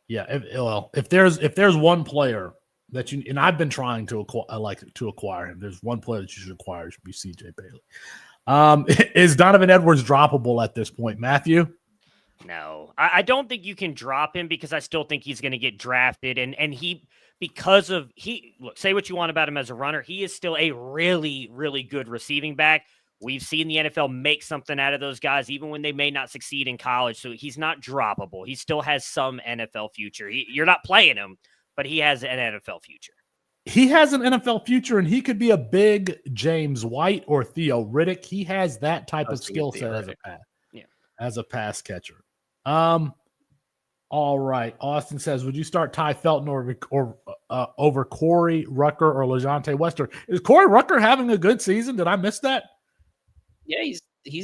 Yeah, if there's one player that you, and I've been trying to acquire him. There's one player that you should acquire. It should be CJ Bailey. Is Donovan Edwards droppable at this point, Matthew? No, I don't think you can drop him because I still think he's going to get drafted. And look, say what you want about him as a runner. He is still a really, really good receiving back. We've seen the NFL make something out of those guys, even when they may not succeed in college. So he's not droppable. He still has some NFL future. You're not playing him, but he has an NFL future. He has an NFL future, and he could be a big James White or Theo Riddick. He has that type of skill set as a pass catcher. All right. Austin says, would you start Ty Felton or over Corey Rucker or LeJontay Wester? Is Corey Rucker having a good season? Did I miss that? Yeah, he's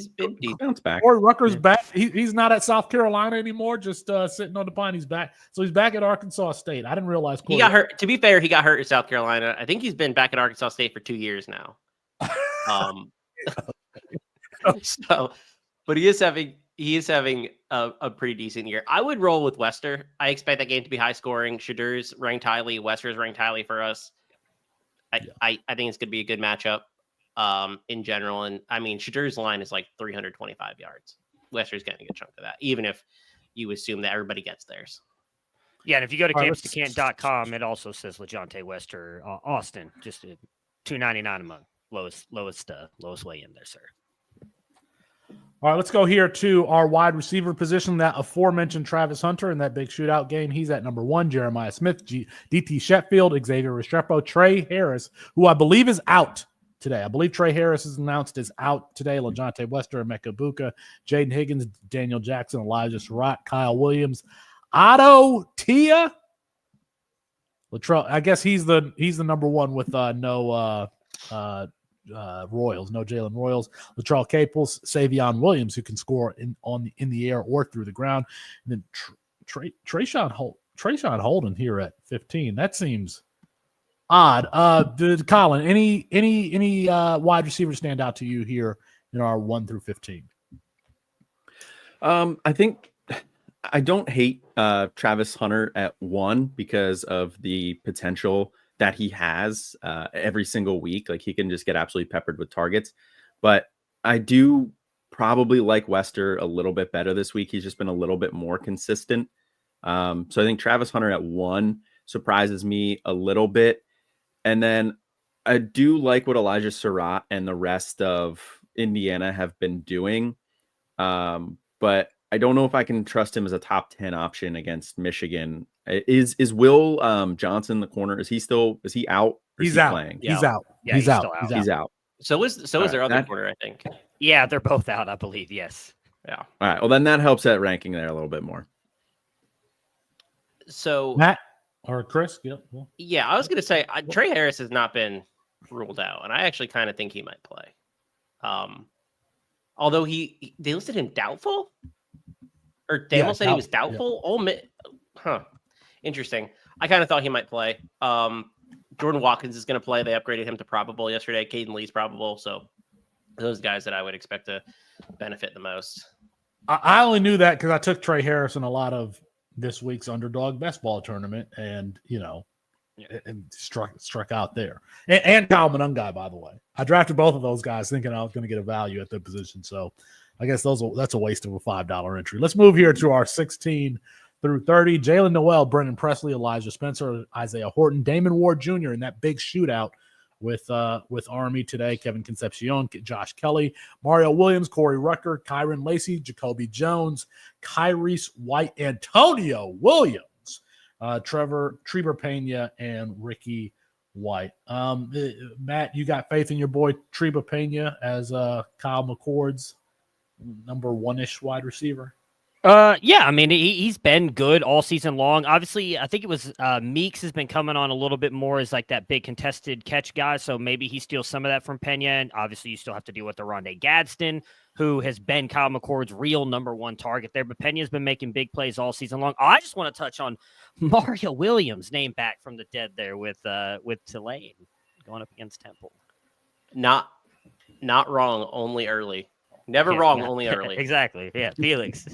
been decent. Bounce back. Corey Rucker's back. He's not at South Carolina anymore, just sitting on the pine. He's back. So he's back at Arkansas State. I didn't realize He got hurt. To be fair, he got hurt in South Carolina. I think he's been back at Arkansas State for 2 years now. But he is having a pretty decent year. I would roll with Wester. I expect that game to be high scoring. Shadur's ranked highly. Wester's ranked highly for us. I think it's going to be a good matchup in general. And I mean, Shadur's line is like 325 yards. Wester's getting a good chunk of that, even if you assume that everybody gets theirs. Yeah, and if you go to campustocant.com, it also says LeJontay Wester, Austin, just $299 a month. Lowest way in there, sir. All right, let's go here to our wide receiver position. That aforementioned Travis Hunter in that big shootout game. He's at number 1. Jeremiah Smith, DT Sheffield, Xavier Restrepo, Trey Harris, who I believe is out today. I believe Trey Harris is announced as out today. LeJontay Wester, Emeka Buka, Jaden Higgins, Daniel Jackson, Elijah Surratt, Kyle Williams, Otto Tia. Latrell, I guess he's the number 1 with no Royals, no Jalen Royals, Latrell Caples, Savion Williams, who can score in the air or through the ground, and then Trayshawn Holden here at 15. That seems odd. Did Colin any wide receivers stand out to you here in our 1 through 15? I think I don't hate Travis Hunter at 1 because of the potential that he has every single week. Like, he can just get absolutely peppered with targets. But I do probably like Wester a little bit better this week. He's just been a little bit more consistent. So I think Travis Hunter at 1 surprises me a little bit. And then I do like what Elijah Surratt and the rest of Indiana have been doing. But I don't know if I can trust him as a top 10 option against Michigan. Is Will Johnson, the corner, is he out? He's out. Playing? He's out. Yeah, he's out. He's out. So is their other corner, I think. Yeah, they're both out, I believe. Yes. Yeah. All right. Well, then that helps that ranking there a little bit more. So Matt? Or Chris? Yep. Well, Yeah, I was going to say Trey Harris has not been ruled out, and I actually kind of think he might play. Although they listed him doubtful, or Daniel said he was doubtful. Yeah. Interesting. I kind of thought he might play. Jordan Watkins is going to play. They upgraded him to probable yesterday. Caden Lee's probable, so those guys that I would expect to benefit the most. I only knew that because I took Trey Harris in a lot of this week's Underdog best ball tournament, and and struck out there. And Kyle Monungai, by the way, I drafted both of those guys thinking I was going to get a value at the position. So I guess that's a waste of a $5 entry. Let's move here to our 16 through 30. Jalen Noel, Brendan Presley, Elijah Spencer, Isaiah Horton, Damon Ward Jr. in that big shootout with Army today. Kevin Concepcion, Josh Kelly, Mario Williams, Corey Rucker, Kyron Lacey, Jacoby Jones, Kyrese White, Antonio Williams, Trevor Pena, and Ricky White. Matt, you got faith in your boy Trevor Pena as Kyle McCord's number one-ish wide receiver? Yeah, I mean, he's been good all season long. Obviously, I think it was Meeks has been coming on a little bit more as like that big contested catch guy, so maybe he steals some of that from Pena. And obviously, you still have to deal with the Rondé Gadsden, who has been Kyle McCord's real number one target there. But Pena's been making big plays all season long. I just want to touch on Mario Williams, named back from the dead there with Tulane going up against Temple. Not wrong, only early. Never wrong, only early. Exactly. Yeah, Felix.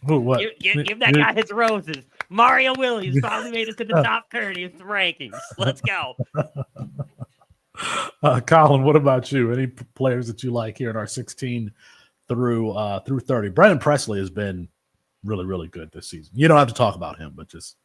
Ooh, what? Give that guy his roses. Mario Williams finally made it to the top 30 of the rankings. Let's go. Colin, what about you? Any players that you like here in our 16 through 30? Brendan Presley has been really, really good this season. You don't have to talk about him, but just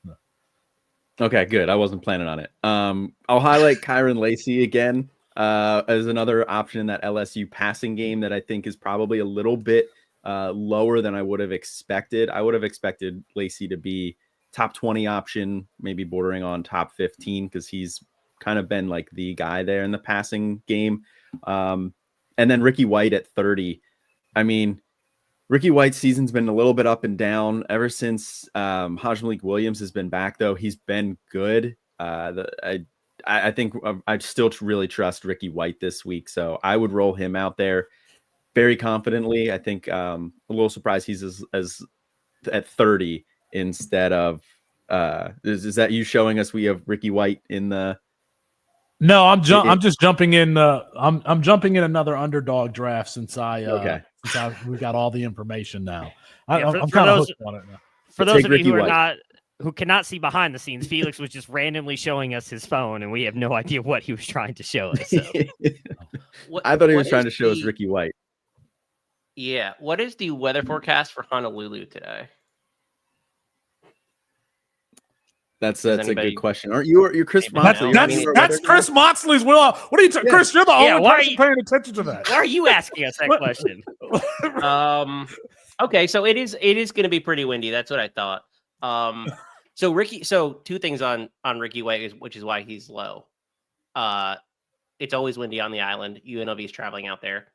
Okay, good. I wasn't planning on it. I'll highlight Kyron Lacey again as another option in that LSU passing game that I think is probably a little bit lower than I would have expected. I would have expected Lacey to be top 20 option, maybe bordering on top 15, because he's kind of been like the guy there in the passing game. And then Ricky White at 30. I mean, Ricky White's season's been a little bit up and down ever since Haj Malik Williams has been back, though. He's been good. I think I still really trust Ricky White this week, so I would roll him out there very confidently. I think a little surprised he's as at 30 instead of is that you showing us we have Ricky White in the? No, I'm just jumping in. I'm jumping in another Underdog draft since we got all the information now. I'm kind of hooked on it now. For those of you who cannot see behind the scenes, Felix was just randomly showing us his phone, and we have no idea what he was trying to show us. So. I thought he was trying to show us Ricky White. Yeah. What is the weather forecast for Honolulu today? That's a good question. Aren't you're Chris Moxley? That's Chris Moxley's will. What are you Chris? You're the only person paying attention to that. Why are you asking us that question? Okay, so it is going to be pretty windy. That's what I thought. So two things on Ricky White, which is why he's low. It's always windy on the island. UNLV is traveling out there.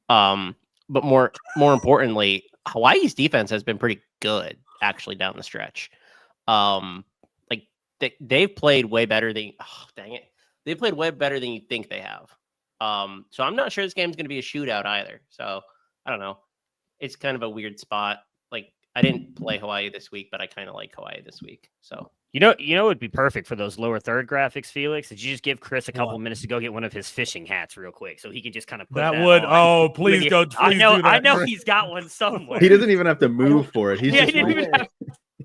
But more importantly, Hawaii's defense has been pretty good actually down the stretch. Like they've played way better than they played way better than you think they have. So I'm not sure this game's going to be a shootout either. So I don't know. It's kind of a weird spot. Like I didn't play Hawaii this week, but I kind of like Hawaii this week. So you know, it would be perfect for those lower third graphics, Felix. Did you just give Chris a couple minutes to go get one of his fishing hats real quick so he can just kind of put that would on. Oh, please go. Please I know he's got one somewhere. He doesn't even have to move for it. He's just he didn't even have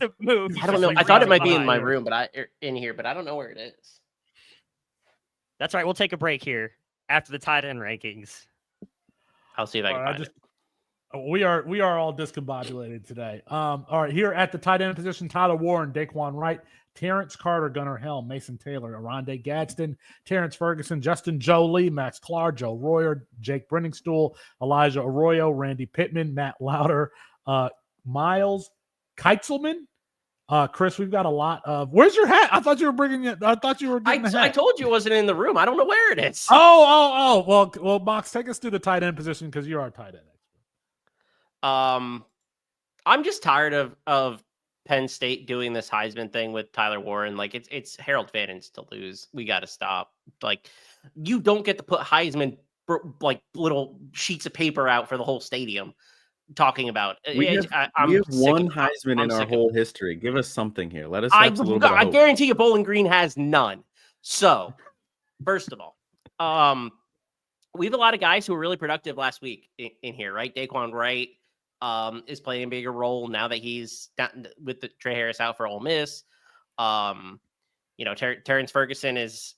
to move. I don't know. I thought it might be in my room, but I don't know where it is. That's right. We'll take a break here after the tight end rankings. I'll see if I can find it. We are all discombobulated today. All right, here at the tight end position, Tyler Warren, Daquan Wright, Terrence Carter, Gunnar Helm, Mason Taylor, Rondé Gadsden, Terrence Ferguson, Justin Jolie, Max Clark, Joe Royer, Jake Brenningstool, Elijah Arroyo, Randy Pittman, Matt Lauder, Miles Keitzelman. Chris, we've got a lot of. Where's your hat? I thought you were bringing it. I thought you were getting the hat. I told you it wasn't in the room. I don't know where it is. Oh. Well, Mox, take us through the tight end position because you're our tight end expert. I'm just tired of Penn State doing this Heisman thing with Tyler Warren. Like it's Harold Vannon's to lose. We got to stop. Like you don't get to put Heisman like little sheets of paper out for the whole stadium talking about. We have I'm one sick of- Heisman I'm in our sick of whole it. history. Give us something here. Let us have a little bit of I hope. guarantee you, Bowling Green has none. So, first of all, we have a lot of guys who were really productive last week in here, right? Daquan Wright is playing a bigger role now that he's with the Trey Harris out for Ole Miss. Terrence Ferguson is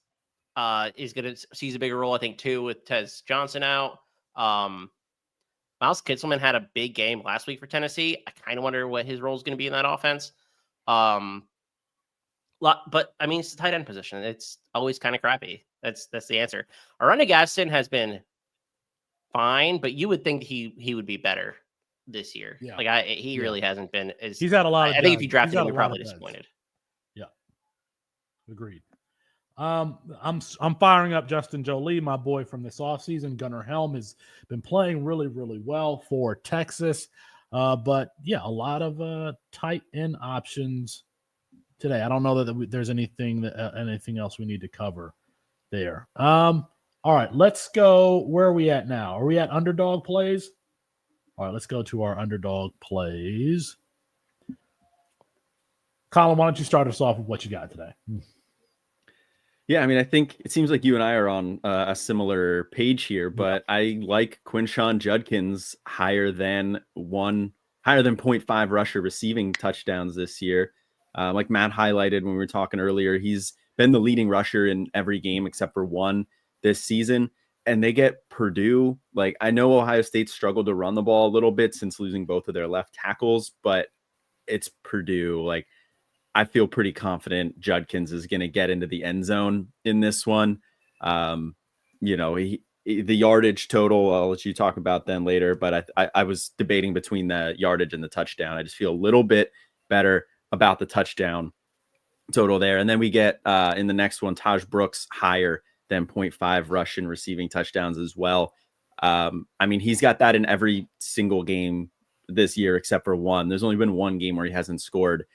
going to seize a bigger role, I think, too, with Tez Johnson out. Miles Kitselman had a big game last week for Tennessee. I kind of wonder what his role is going to be in that offense. But I mean, it's the tight end position. It's always kind of crappy. That's the answer. Arunda Gaston has been fine, but you would think he would be better this year. Yeah. Like he really hasn't been as. He's had a lot of I think if you duds. drafted He's had him, you're a lot probably of duds. disappointed. Yeah, agreed. I'm firing up Justin Jolie, my boy from this offseason. Gunnar Helm has been playing really, really well for Texas. But yeah, a lot of tight end options today. I don't know that there's anything else we need to cover there. All right, let's go. Where are we at now? Are we at Underdog plays? All right, let's go to our Underdog plays. Colin, why don't you start us off with what you got today? Yeah, I mean, I think it seems like you and I are on a similar page here, but I like Quinshon Judkins higher than 0.5 rusher receiving touchdowns this year. Like Matt highlighted when we were talking earlier, he's been the leading rusher in every game except for one this season. And they get Purdue. Like, I know Ohio State struggled to run the ball a little bit since losing both of their left tackles, but it's Purdue. Like, I feel pretty confident Judkins is going to get into the end zone in this one. The yardage total, I'll let you talk about them later, but I was debating between the yardage and the touchdown. I just feel a little bit better about the touchdown total there. And then we get in the next one, Taj Brooks higher than 0.5 rush and receiving touchdowns as well. I mean, he's got that in every single game this year except for one. There's only been one game where he hasn't scored.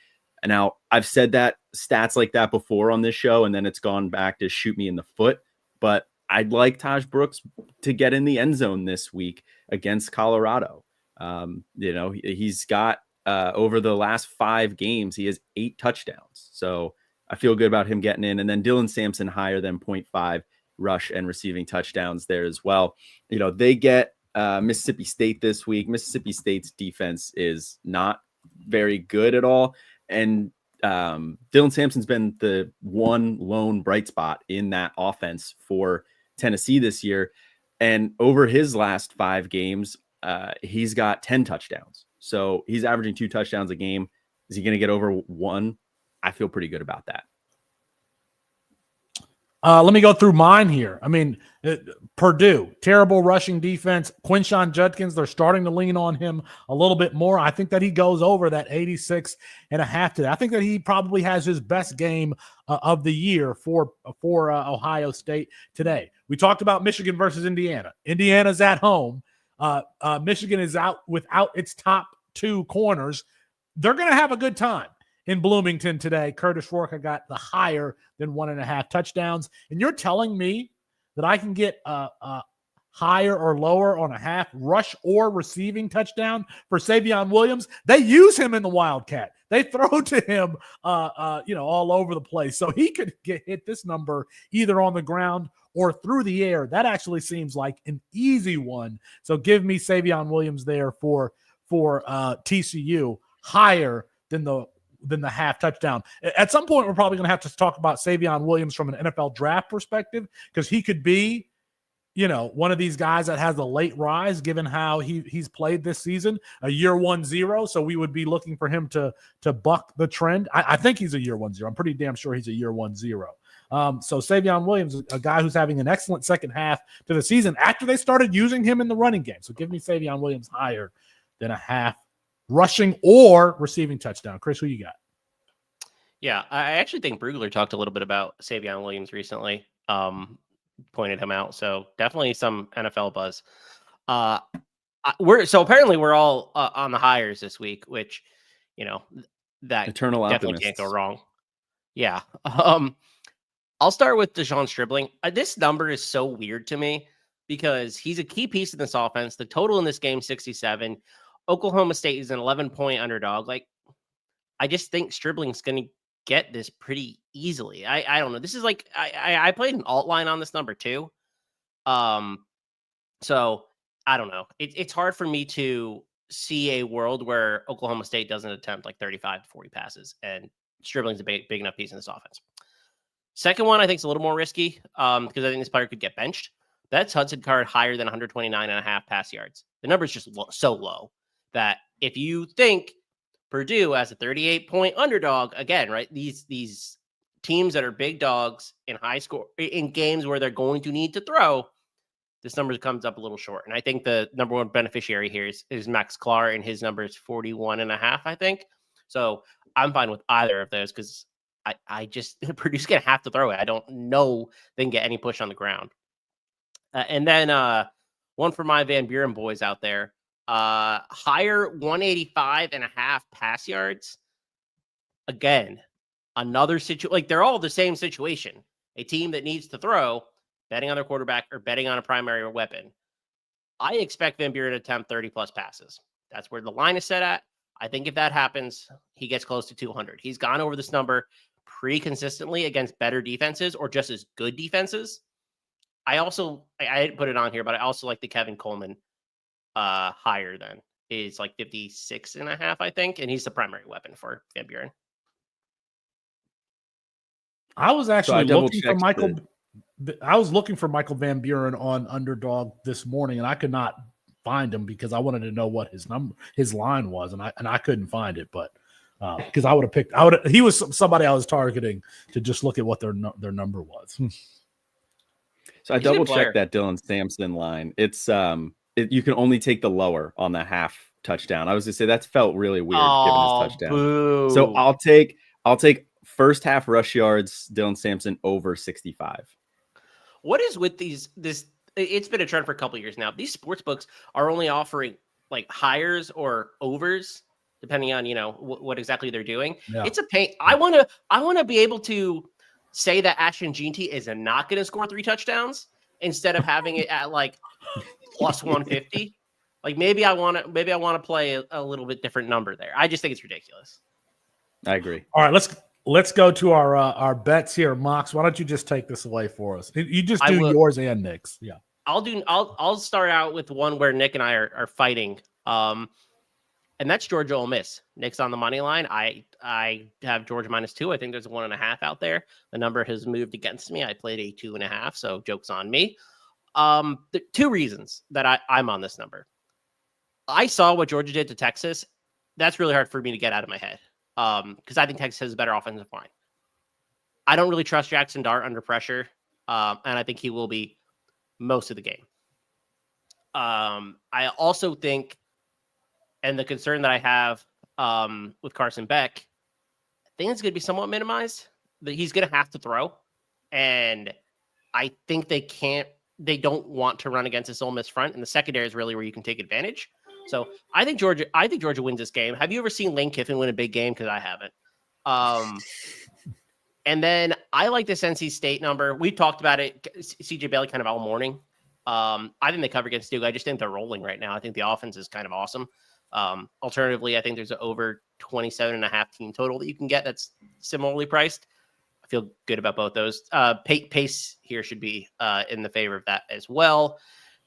And now I've said that stats like that before on this show, and then it's gone back to shoot me in the foot. But I'd like Taj Brooks to get in the end zone this week against Colorado. He's got over the last 5 games, he has 8 touchdowns. So I feel good about him getting in. And then Dylan Sampson higher than 0.5 rush and receiving touchdowns there as well. They get Mississippi State this week. Mississippi State's defense is not very good at all. And Dylan Sampson's been the one lone bright spot in that offense for Tennessee this year. And over his last 5 games, he's got 10 touchdowns. So he's averaging 2 touchdowns a game. Is he going to get over 1? I feel pretty good about that. Let me go through mine here. I mean, Purdue, terrible rushing defense. Quinshon Judkins, they're starting to lean on him a little bit more. I think that he goes over that 86.5 today. I think that he probably has his best game of the year for Ohio State today. We talked about Michigan versus Indiana. Indiana's at home. Michigan is out without its top 2 corners. They're going to have a good time in Bloomington today. Curtis Rourke got the higher than 1.5 touchdowns. And you're telling me that I can get higher or lower on a half rush or receiving touchdown for Savion Williams? They use him in the Wildcat. They throw to him, all over the place. So he could hit this number either on the ground or through the air. That actually seems like an easy one. So give me Savion Williams there for TCU higher than the half touchdown. At some point, we're probably going to have to talk about Savion Williams from an NFL draft perspective, because he could be, one of these guys that has a late rise, given how he's played this season, a year 1-0. So we would be looking for him to buck the trend. I think he's a year 1-0. I'm pretty damn sure he's a year 1-0. So Savion Williams, a guy who's having an excellent second half to the season after they started using him in the running game. So give me Savion Williams higher than a half rushing or receiving touchdown. Chris, who you got? Yeah, I actually think Brugler talked a little bit about Savion Williams recently, pointed him out. So definitely some NFL buzz. Apparently we're all on the hires this week, which, that Eternal definitely optimists. can't go wrong. Yeah. I'll start with Deshaun Stribling. This number is so weird to me because he's a key piece in this offense. The total in this game, 67. Oklahoma State is an 11-point underdog. Like, I just think Stribling's going to get this pretty easily. I don't know. This is like, I played an alt line on this number too. So I don't know. It's hard for me to see a world where Oklahoma State doesn't attempt like 35 to 40 passes, and Stribling's a big enough piece in this offense. Second one, I think is a little more risky because I think this player could get benched. That's Hudson Card higher than 129.5 pass yards. The number is just so low that if you think Purdue as a 38-point underdog, again, right? These teams that are big dogs in high score in games where they're going to need to throw, this number comes up a little short. And I think the number one beneficiary here is Max Clark, and his number is 41.5, I think. So I'm fine with either of those because I just Purdue's gonna have to throw it. I don't know they can get any push on the ground. And then one for my Van Buren boys out there. Higher 185.5 pass yards. Again, another situation. Like, they're all the same situation. A team that needs to throw, betting on their quarterback or betting on a primary weapon. I expect Van Buren to attempt 30 plus passes. That's where the line is set at. I think if that happens, he gets close to 200. He's gone over this number pretty consistently against better defenses or just as good defenses. I didn't put it on here, but I also like the Kevin Coleman higher than is like 56.5, I think. And he's the primary weapon for Van Buren. I was actually looking for Michael. I was looking for Michael Van Buren on Underdog this morning, and I could not find him because I wanted to know what his line was, and I couldn't find it. But because I would have picked, he was somebody I was targeting to just look at what their number was. So I double checked that Dylan Sampson line. It's you can only take the lower on the half touchdown. I was gonna say that felt really weird given his touchdown. Boo. So I'll take first half rush yards, Dylan Sampson over 65. What is with this? It's been a trend for a couple of years now. These sports books are only offering like hires or overs, depending on what exactly they're doing. Yeah. It's a pain. I want to be able to say that Ashton Jeanty is not going to score 3 touchdowns instead of having it at like plus 150. Like maybe I want to play a little bit different number there. I just think it's ridiculous. I agree. All right, let's go to our bets here. Mox, why don't you just take this away for us? You just do yours and Nick's. Yeah. I'll start out with one where Nick and I are fighting. And that's Georgia Ole Miss. Nick's on the money line. I have Georgia -2. I think there's a 1.5 out there. The number has moved against me. I played a 2.5, so joke's on me. The 2 reasons that I'm on this number. I saw what Georgia did to Texas. That's really hard for me to get out of my head. Because I think Texas has a better offensive line. I don't really trust Jackson Dart under pressure. And I think he will be most of the game. I also think, and the concern that I have with Carson Beck, I think it's going to be somewhat minimized. That he's going to have to throw. And I think they don't want to run against this Ole Miss front. And the secondary is really where you can take advantage. So I think Georgia wins this game. Have you ever seen Lane Kiffin win a big game? Because I haven't. And then I like this NC State number. We've talked about it. CJ Bailey kind of all morning. I think they cover against Duke. I just think they're rolling right now. I think the offense is kind of awesome. Alternatively, I think there's an over 27.5 team total that you can get that's similarly priced. I feel good about both those. Pace here should be in the favor of that as well.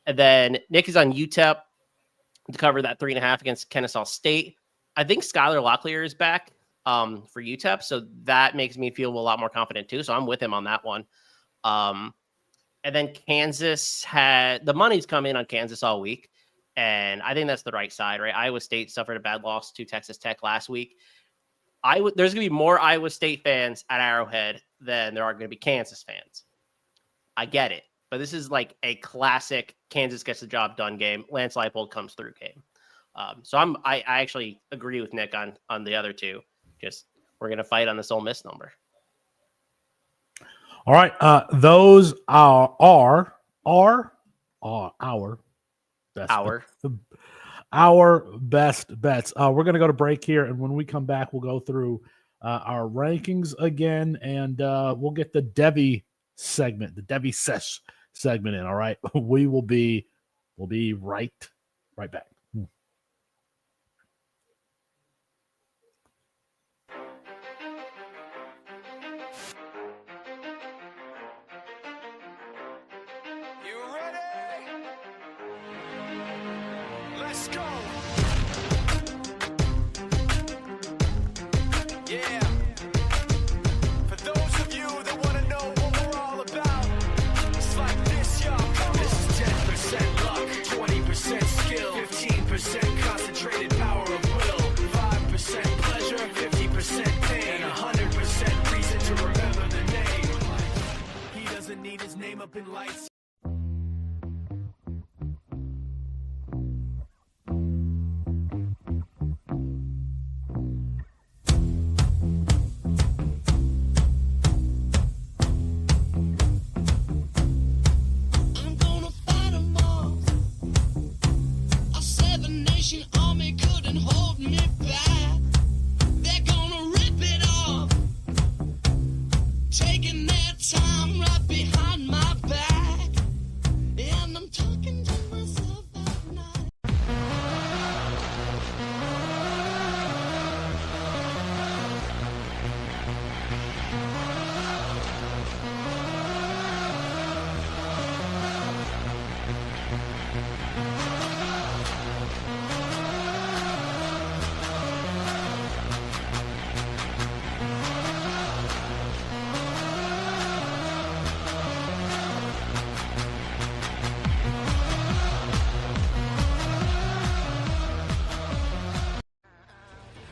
And then Nick is on UTEP to cover that 3.5 against Kennesaw State. I think Skylar Locklear is back for UTEP, so that makes me feel a lot more confident too. So I'm with him on that one. And then Kansas the money's come in on Kansas all week, and I think that's the right side, right? Iowa State suffered a bad loss to Texas Tech last week. There's going to be more Iowa State fans at Arrowhead than there are going to be Kansas fans. I get it. But this is like a classic Kansas gets the job done game. Lance Leipold comes through game. So I actually agree with Nick on the other two. Just we're going to fight on this Ole Miss number. All right. Those are our our best bets. We're going to go to break here, and when we come back, we'll go through our rankings again, and we'll get the Debbie segment, the Debbie Sesh segment in. All right, we'll be right back. You ready? Let's go. Yeah. For those of you that want to know what we're all about, it's like this, y'all. This is 10% luck, 20% skill, 15% concentrated power of will, 5% pleasure, 50% pain, and 100% reason to remember the name. He doesn't need his name up in lights. I'm gonna fight 'em all. A seven-nation army couldn't hold me back. They're gonna rip it off, taking their time right behind my back. And I'm talking to myself at night.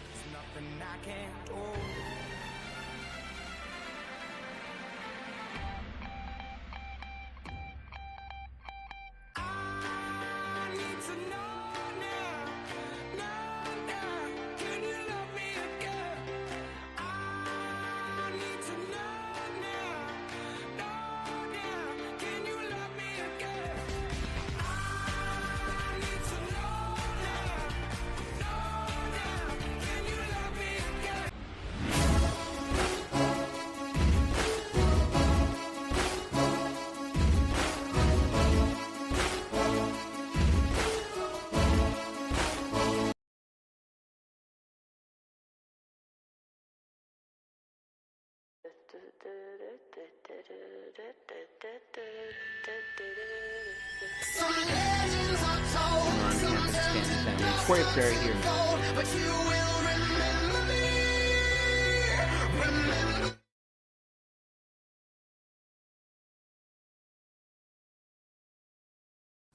There's nothing I can't do. I need to know now, can you love me again? I need to know now, can you love me again? I need to know now, can you love me again? Some legends are told, some just Corey Perry here. but you will remember me. Remember.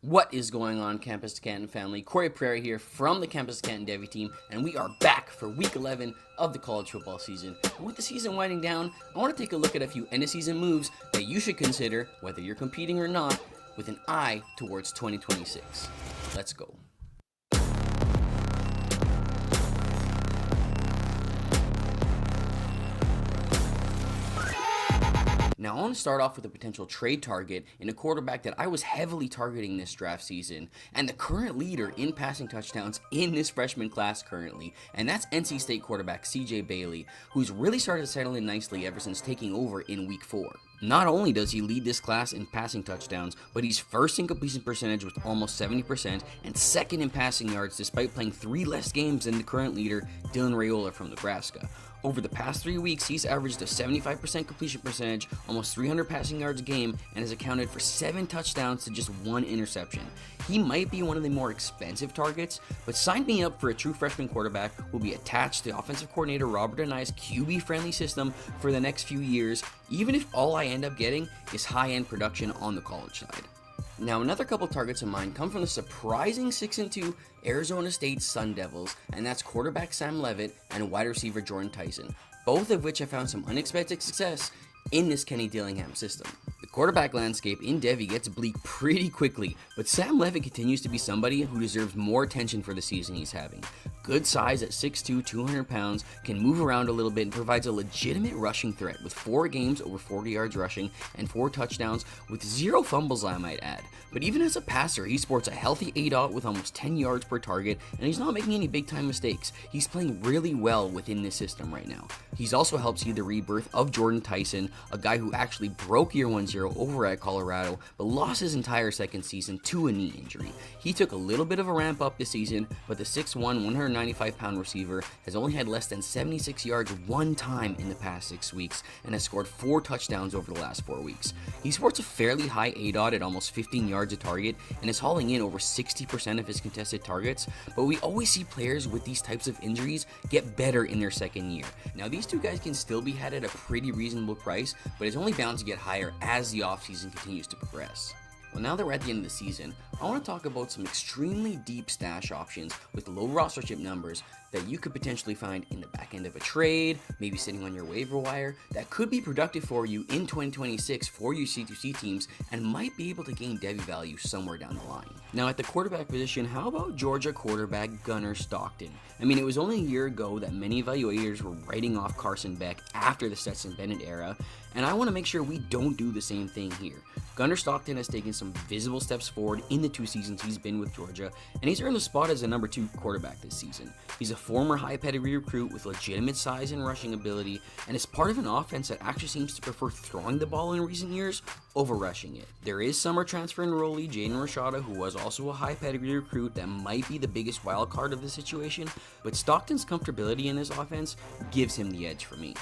What is going on, Campus to Canton family? Corey Prairie here from the Campus to Canton Devi team, and we are back for week 11 of the college football season. And with the season winding down, I want to take a look at a few end-of-season moves that you should consider, whether you're competing or not, with an eye towards 2026. Let's go. Now, I want to start off with a potential trade target in a quarterback that I was heavily targeting this draft season, and the current leader in passing touchdowns in this freshman class currently, and that's NC State quarterback CJ Bailey, who's really started to settle in nicely ever since taking over in week 4. Not only does he lead this class in passing touchdowns, but he's first in completion percentage with almost 70% and second in passing yards despite playing 3 less games than the current leader, Dylan Raiola from Nebraska. Over the past 3 weeks, he's averaged a 75% completion percentage, almost 300 passing yards a game, and has accounted for 7 touchdowns to just 1 interception. He might be one of the more expensive targets, but sign me up for a true freshman quarterback who will be attached to offensive coordinator Robert Anae's QB-friendly system for the next few years, even if all I end up getting is high-end production on the college side. Now, another couple targets of mine come from the surprising 6-2 Arizona State Sun Devils, and that's quarterback Sam Leavitt and wide receiver Jordan Tyson, both of which have found some unexpected success in this Kenny Dillingham system. The quarterback landscape in Devi gets bleak pretty quickly, but Sam Leavitt continues to be somebody who deserves more attention for the season he's having. good size at 6'2", 200 pounds, can move around a little bit, and provides a legitimate rushing threat with 4 games over 40 yards rushing and 4 touchdowns with 0 fumbles, I might add. But even as a passer, he sports a healthy ADOT with almost 10 yards per target, and he's not making any big-time mistakes. He's playing really well within this system right now. He's also helped see the rebirth of Jordan Tyson, a guy who actually broke year 1-0 over at Colorado, but lost his entire second season to a knee injury. He took a little bit of a ramp up this season, but the 6'1", 195-pound receiver has only had less than 76 yards one time in the past 6 weeks, and has scored 4 touchdowns over the last 4 weeks. He sports a fairly high ADOT at almost 15 yards a target, and is hauling in over 60% of his contested targets, but we always see players with these types of injuries get better in their second year. Now, these two guys can still be had at a pretty reasonable price, but it's only bound to get higher as the offseason continues to progress. Well, now that we're at the end of the season, I want to talk about some extremely deep stash options with low rostership numbers that you could potentially find in the back end of a trade, maybe sitting on your waiver wire, that could be productive for you in 2026 for your C2C teams and might be able to gain Devy value somewhere down the line. Now, at the quarterback position, how about Georgia quarterback Gunnar Stockton? I mean, it was only a year ago that many evaluators were writing off Carson Beck after the Stetson Bennett era, and I want to make sure we don't do the same thing here. Gunnar Stockton has taken some visible steps forward in the 2 seasons he's been with Georgia, and he's earned a spot as a number 2 quarterback this season. He's a former high pedigree recruit with legitimate size and rushing ability, and is part of an offense that actually seems to prefer throwing the ball in recent years over rushing it. There is summer transfer enrollee Jaden Rashada, who was also a high pedigree recruit that might be the biggest wild card of the situation, but Stockton's comfortability in this offense gives him the edge for me.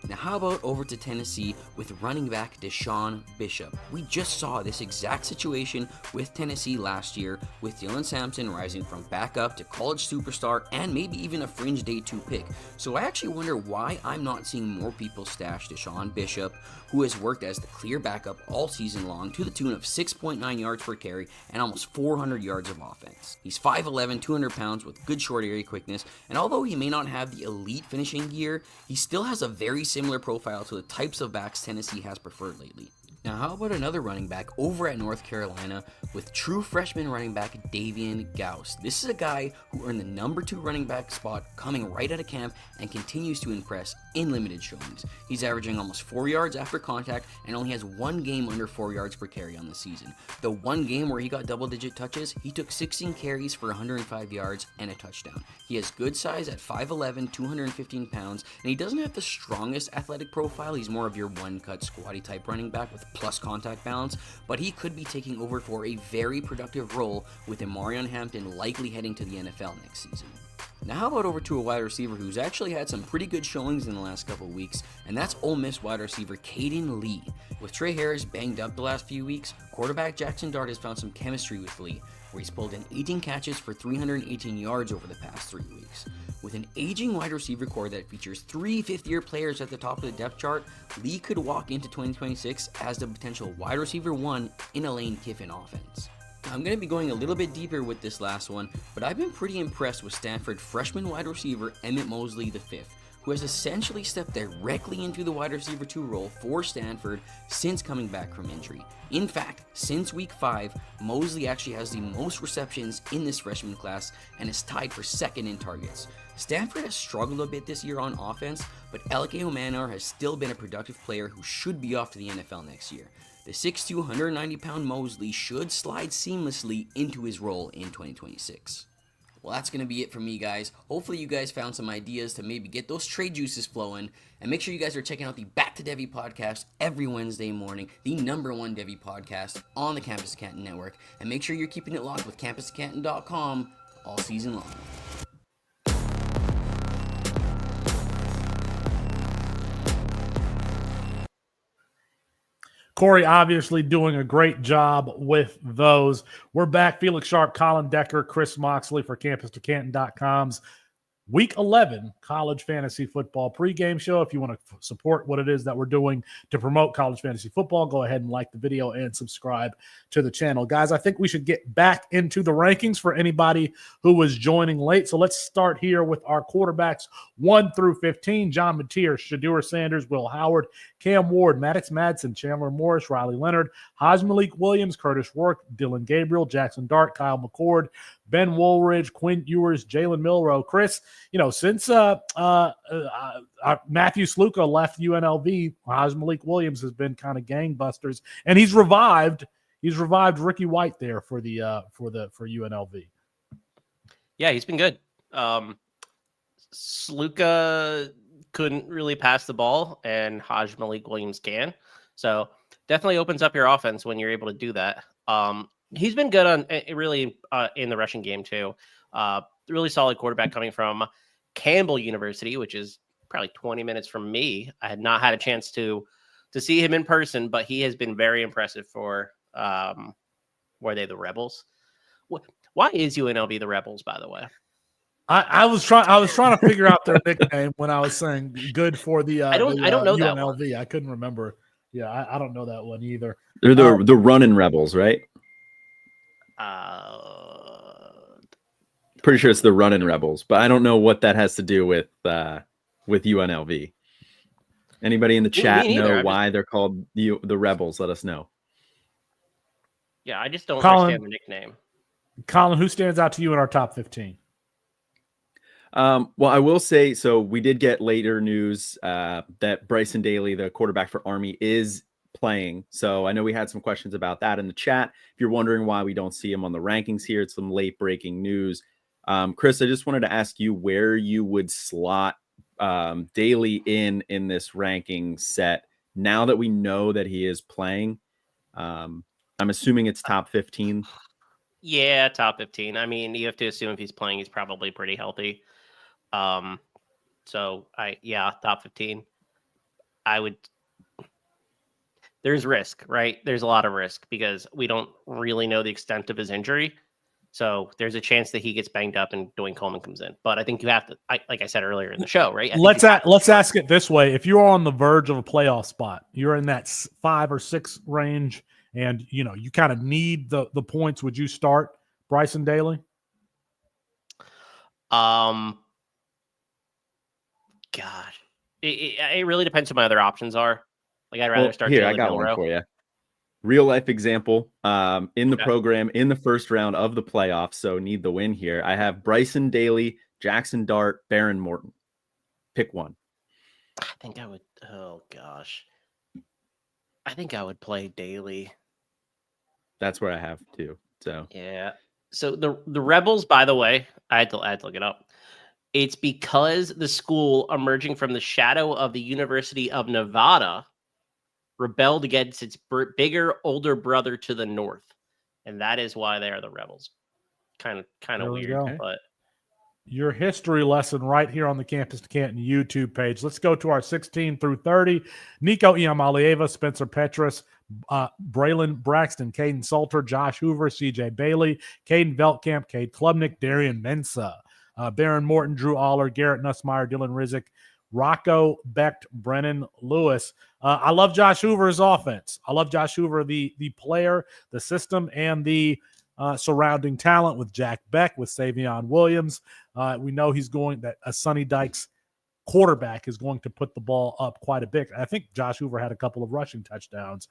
Now, how about over to Tennessee with running back Deshaun Bishop? We just saw this exact situation with Tennessee last year, with Dylan Sampson rising from backup to college superstar and maybe even a fringe day 2 pick. So I actually wonder why I'm not seeing more people stash Deshaun Bishop, who has worked as the clear backup all season long to the tune of 6.9 yards per carry and almost 400 yards of offense. He's 5'11", 200 pounds with good short area quickness, and although he may not have the elite finishing gear, he still has a very similar profile to the types of backs Tennessee has preferred lately. Now, how about another running back over at North Carolina with true freshman running back Davian Gauss? This is a guy who earned the number 2 running back spot coming right out of camp and continues to impress in limited showings. He's averaging almost 4 yards after contact and only has 1 game under 4 yards per carry on the season. The 1 game where he got double-digit touches, he took 16 carries for 105 yards and a touchdown. He has good size at 5'11", 215 pounds, and he doesn't have the strongest athletic profile. He's more of your one-cut squatty type running back with plus contact balance, but he could be taking over for a very productive role with Amarion Hampton likely heading to the NFL next season. Now, how about over to a wide receiver who's actually had some pretty good showings in the last couple of weeks, and that's Ole Miss wide receiver Caden Lee. With Trey Harris banged up the last few weeks, quarterback Jackson Dart has found some chemistry with Lee, where he's pulled in 18 catches for 318 yards over the past 3 weeks. With an aging wide receiver core that features 3 fifth-year players at the top of the depth chart, Lee could walk into 2026 as the potential wide receiver 1 in a Lane Kiffin offense. I'm going to be going a little bit deeper with this last one, but I've been pretty impressed with Stanford freshman wide receiver Emmett Mosley V, who has essentially stepped directly into the wide receiver 2 role for Stanford since coming back from injury. In fact, since week 5, Mosley actually has the most receptions in this freshman class and is tied for 2nd in targets. Stanford has struggled a bit this year on offense, but Elke Omanar has still been a productive player who should be off to the NFL next year. The 6'2", 190-pound Mosley should slide seamlessly into his role in 2026. Well, that's going to be it for me, guys. Hopefully you guys found some ideas to maybe get those trade juices flowing. And make sure you guys are checking out the Back to Devy podcast every Wednesday morning, the #1 Devy podcast on the Campus Canton network. And make sure you're keeping it locked with CampusCanton.com all season long. Corey obviously doing a great job with those. We're back. Felix Sharp, Colin Decker, Chris Moxley for CampusToCanton.com's Week 11 college fantasy football pregame show. If you want to support what it is that we're doing to promote college fantasy football, go ahead and like the video and subscribe to the channel. Guys, I think we should get back into the rankings for anybody who was joining late. So let's start here with our quarterbacks 1 through 15. John Mateer, Shadur Sanders, Will Howard, Cam Ward, Maddox Madsen, Chandler Morris, Riley Leonard, Haj Malik Williams, Curtis Rourke, Dylan Gabriel, Jackson Dart, Kyle McCord, Ben Woolridge, Quinn Ewers, Jalen Milroe. Chris, since Matthew Sluka left UNLV, Haj Malik Williams has been kind of gangbusters, and he's revived Ricky White there for UNLV. Yeah, he's been good. Sluka couldn't really pass the ball, and Haj Malik Williams can. So definitely opens up your offense when you're able to do that. He's been good on really in the rushing game too. Really solid quarterback coming from Campbell University, which is probably 20 minutes from me. I had not had a chance to see him in person, but he has been very impressive for were they the Rebels? Why is UNLV the Rebels, by the way? I was trying to figure out their nickname when I was saying good for the I don't know that UNLV. I couldn't remember. Yeah, I don't know that one either. They're the running Rebels, right? Pretty sure it's the running Rebels, but I don't know what that has to do with UNLV. Anybody in the chat know why they're called the Rebels? Let us know. Yeah, I just don't Colin, understand the nickname. Colin, who stands out to you in our top 15? Well, I will say, so we did get later news that Bryson Daly, the quarterback for Army, is playing. So I know we had some questions about that in the chat. If you're wondering why we don't see him on the rankings here, it's some late breaking news. Chris, I just wanted to ask you where you would slot Daly in this ranking set now that we know that he is playing. I'm assuming it's top 15. Yeah, top 15. I mean, you have to assume if he's playing, he's probably pretty healthy. Top 15. There's risk, right? There's a lot of risk because we don't really know the extent of his injury. So there's a chance that he gets banged up and Dwayne Coleman comes in. But I think you have to, like I said earlier in the show, right? Let's ask it this way. If you're on the verge of a playoff spot, you're in that 5 or 6 range, and you kind of need the points, would you start Bryson Daly? God, it really depends what my other options are. Like I'd rather start. Here, Jalen I got Milroe. one for you. Real life example in the program in the first round of the playoffs. So need the win here. I have Bryson Daly, Jackson Dart, Baron Morton. Pick one. I think I would. Oh gosh, I think I would play Daly. That's where I have two. So yeah. So the Rebels, by the way, I had to look it up. It's because the school emerging from the shadow of the University of Nevada rebelled against its bigger, older brother to the north, and that is why they are the Rebels. Kind of weird, but your history lesson right here on the Campus to Canton YouTube page. Let's go to our 16 through 30. Nico Iamaleava, Spencer Petras, Braylon Braxton, Caden Salter, Josh Hoover, CJ Bailey, Caden Veltkamp, Cade Klubnik, Darian Mensah, Baron Morton, Drew Aller, Garrett Nussmeyer, Dylan Rizek, Rocco Becht, Brennan Lewis. I love Josh Hoover's offense. I love Josh Hoover, the player, the system, and the surrounding talent with Jack Beck, with Savion Williams. We know that Sonny Dykes quarterback is going to put the ball up quite a bit. I think Josh Hoover had a couple of rushing touchdowns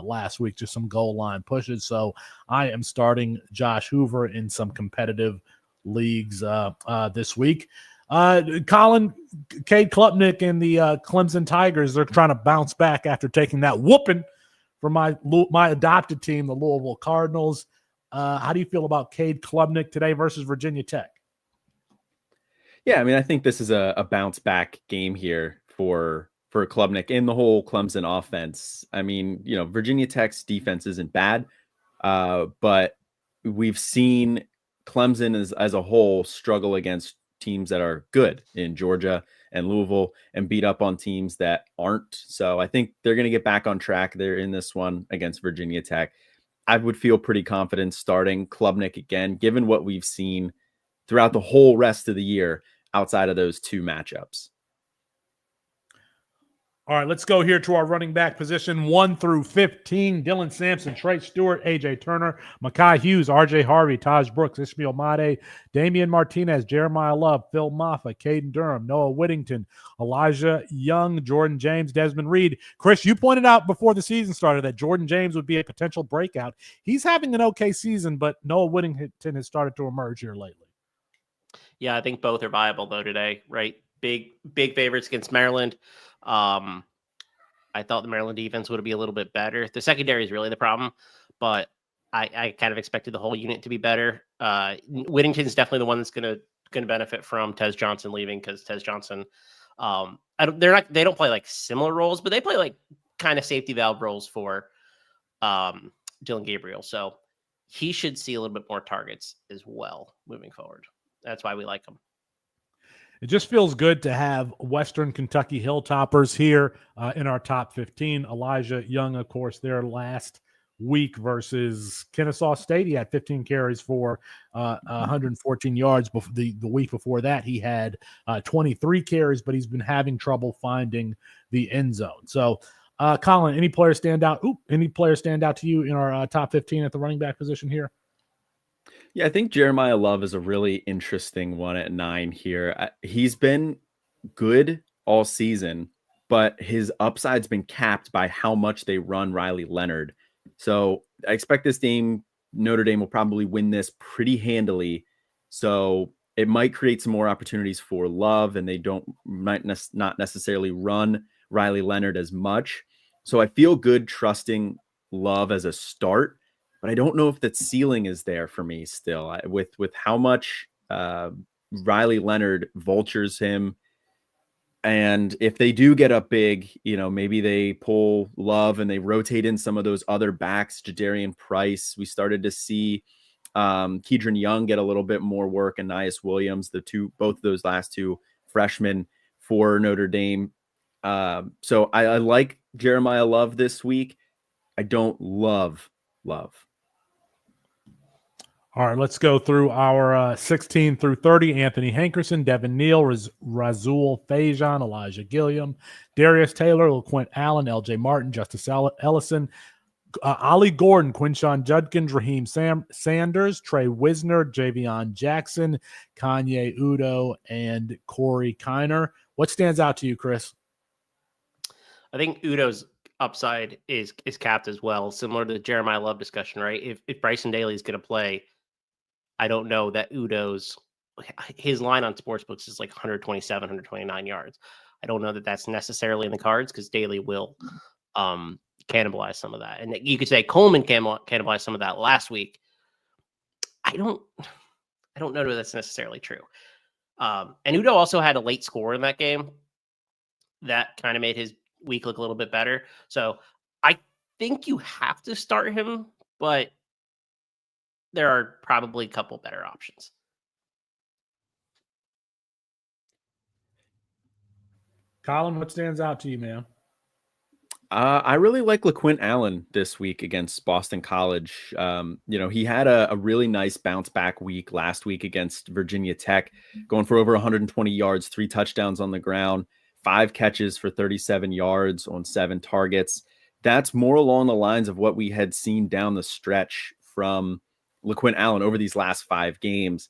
last week, just some goal line pushes. So I am starting Josh Hoover in some competitive leagues this week. Colin, Cade Klubnik and the Clemson Tigers, they're trying to bounce back after taking that whooping from my adopted team, the Louisville Cardinals. How do you feel about Cade Klubnik today versus Virginia Tech? Yeah, I mean, I think this is a bounce back game here for Klubnik and the whole Clemson offense. I mean, Virginia Tech's defense isn't bad, but we've seen Clemson as a whole struggle against teams that are good in Georgia and Louisville and beat up on teams that aren't. So I think they're going to get back on track there in this one against Virginia Tech. I would feel pretty confident starting Klubnik again, given what we've seen throughout the whole rest of the year outside of those two matchups. All right, let's go here to our running back position 1 through 15. Dylan Sampson, Trey Stewart, A.J. Turner, Mekhi Hughes, R.J. Harvey, Taj Brooks, Ishmael Made, Damian Martinez, Jeremiah Love, Phil Maffa, Caden Durham, Noah Whittington, Elijah Young, Jordan James, Desmond Reed. Chris, you pointed out before the season started that Jordan James would be a potential breakout. He's having an okay season, but Noah Whittington has started to emerge here lately. Yeah, I think both are viable though today, right? Big favorites against Maryland. I thought the Maryland defense would be a little bit better. The secondary is really the problem, but I kind of expected the whole unit to be better. Whittington's definitely the one that's going to benefit from Tez Johnson leaving, because Tez Johnson, they don't play like similar roles, but they play like kind of safety valve roles for Dylan Gabriel. So he should see a little bit more targets as well moving forward. That's why we like him. It just feels good to have Western Kentucky Hilltoppers here in our top 15. Elijah Young, of course, their last week versus Kennesaw State. He had 15 carries for 114 yards. The week before that, he had 23 carries, but he's been having trouble finding the end zone. So, Colin, any player stand out? Any player stand out to you in our top 15 at the running back position here? Yeah, I think Jeremiah Love is a really interesting one at 9 here. He's been good all season, but his upside's been capped by how much they run Riley Leonard. So I expect this game, Notre Dame will probably win this pretty handily. So it might create some more opportunities for Love, and they might not necessarily run Riley Leonard as much. So I feel good trusting Love as a start. But I don't know if that ceiling is there for me still. With how much Riley Leonard vultures him, and if they do get up big, maybe they pull Love and they rotate in some of those other backs. Jadarian Price, we started to see Kedron Young get a little bit more work, and Nias Williams, both of those last two freshmen for Notre Dame. So I like Jeremiah Love this week. I don't love Love. All right, let's go through our 16 through 30. Anthony Hankerson, Devin Neal, Razul Fajan, Elijah Gilliam, Darius Taylor, LaQuint Allen, LJ Martin, Justice Ellison, Ollie Gordon, Quinshawn Judkins, Raheem Sanders, Trey Wisner, Javion Jackson, Kanye Udo, and Corey Kiner. What stands out to you, Chris? I think Udo's upside is capped as well, similar to the Jeremiah Love discussion, right? If Bryson Daly is going to play, I don't know that his line on sportsbooks is like 127, 129 yards. I don't know that that's necessarily in the cards, because Daly will cannibalize some of that. And you could say Coleman cannibalized some of that last week. I don't know that that's necessarily true. And Udo also had a late score in that game that kind of made his week look a little bit better. So I think you have to start him, but there are probably a couple better options. Colin, what stands out to you, man? I really like LaQuint Allen this week against Boston College. He had a really nice bounce back week last week against Virginia Tech, going for over 120 yards, 3 touchdowns on the ground, 5 catches for 37 yards on 7 targets. That's more along the lines of what we had seen down the stretch from LaQuint Allen over these last 5 games,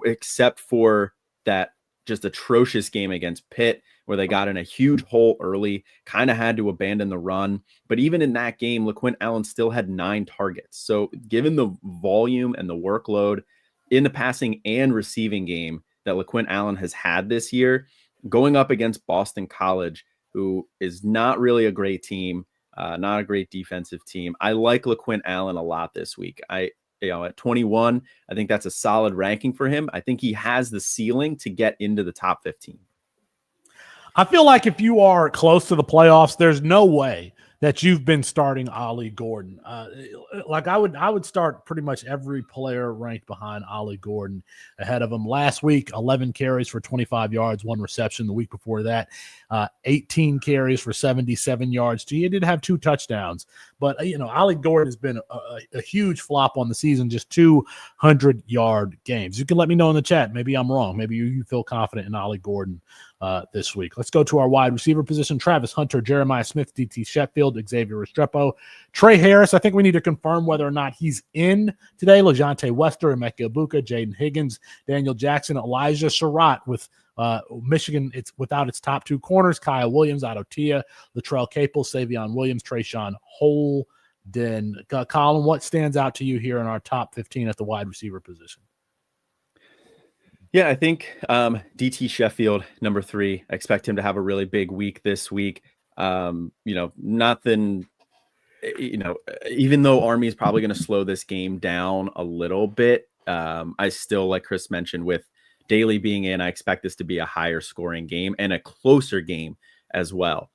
except for that just atrocious game against Pitt, where they got in a huge hole early, kind of had to abandon the run. But even in that game, LaQuint Allen still had 9 targets. So given the volume and the workload in the passing and receiving game that LaQuint Allen has had this year, going up against Boston College, who is not really a great team, not a great defensive team, I like LaQuint Allen a lot this week. At 21, I think that's a solid ranking for him. I think he has the ceiling to get into the top 15. I feel like if you are close to the playoffs, there's no way that you've been starting Ollie Gordon. I would start pretty much every player ranked behind Ollie Gordon ahead of him. Last week, 11 carries for 25 yards, 1 reception. The week before that, 18 carries for 77 yards. He did have 2 touchdowns, but Ollie Gordon has been a huge flop on the season, just 200-yard games. You can let me know in the chat. Maybe I'm wrong. Maybe you feel confident in Ollie Gordon this week. Let's go to our wide receiver position. Travis Hunter, Jeremiah Smith, DT Sheffield, Xavier Restrepo, Trey Harris. I think we need to confirm whether or not he's in today. LeJontay Wester, Emeka Ibuka, Jaden Higgins, Daniel Jackson, Elijah Surratt with Michigan. It's without its top two corners, Kyle Williams, Otto Tia, Latrell Capel, Savion Williams, Trayshawn Holden. Colin, what stands out to you here in our top 15 at the wide receiver position? Yeah, I think DT Sheffield, number 3. I expect him to have a really big week this week. Nothing, even though Army is probably going to slow this game down a little bit, I still, like Chris mentioned, with Daly being in, I expect this to be a higher scoring game and a closer game as well.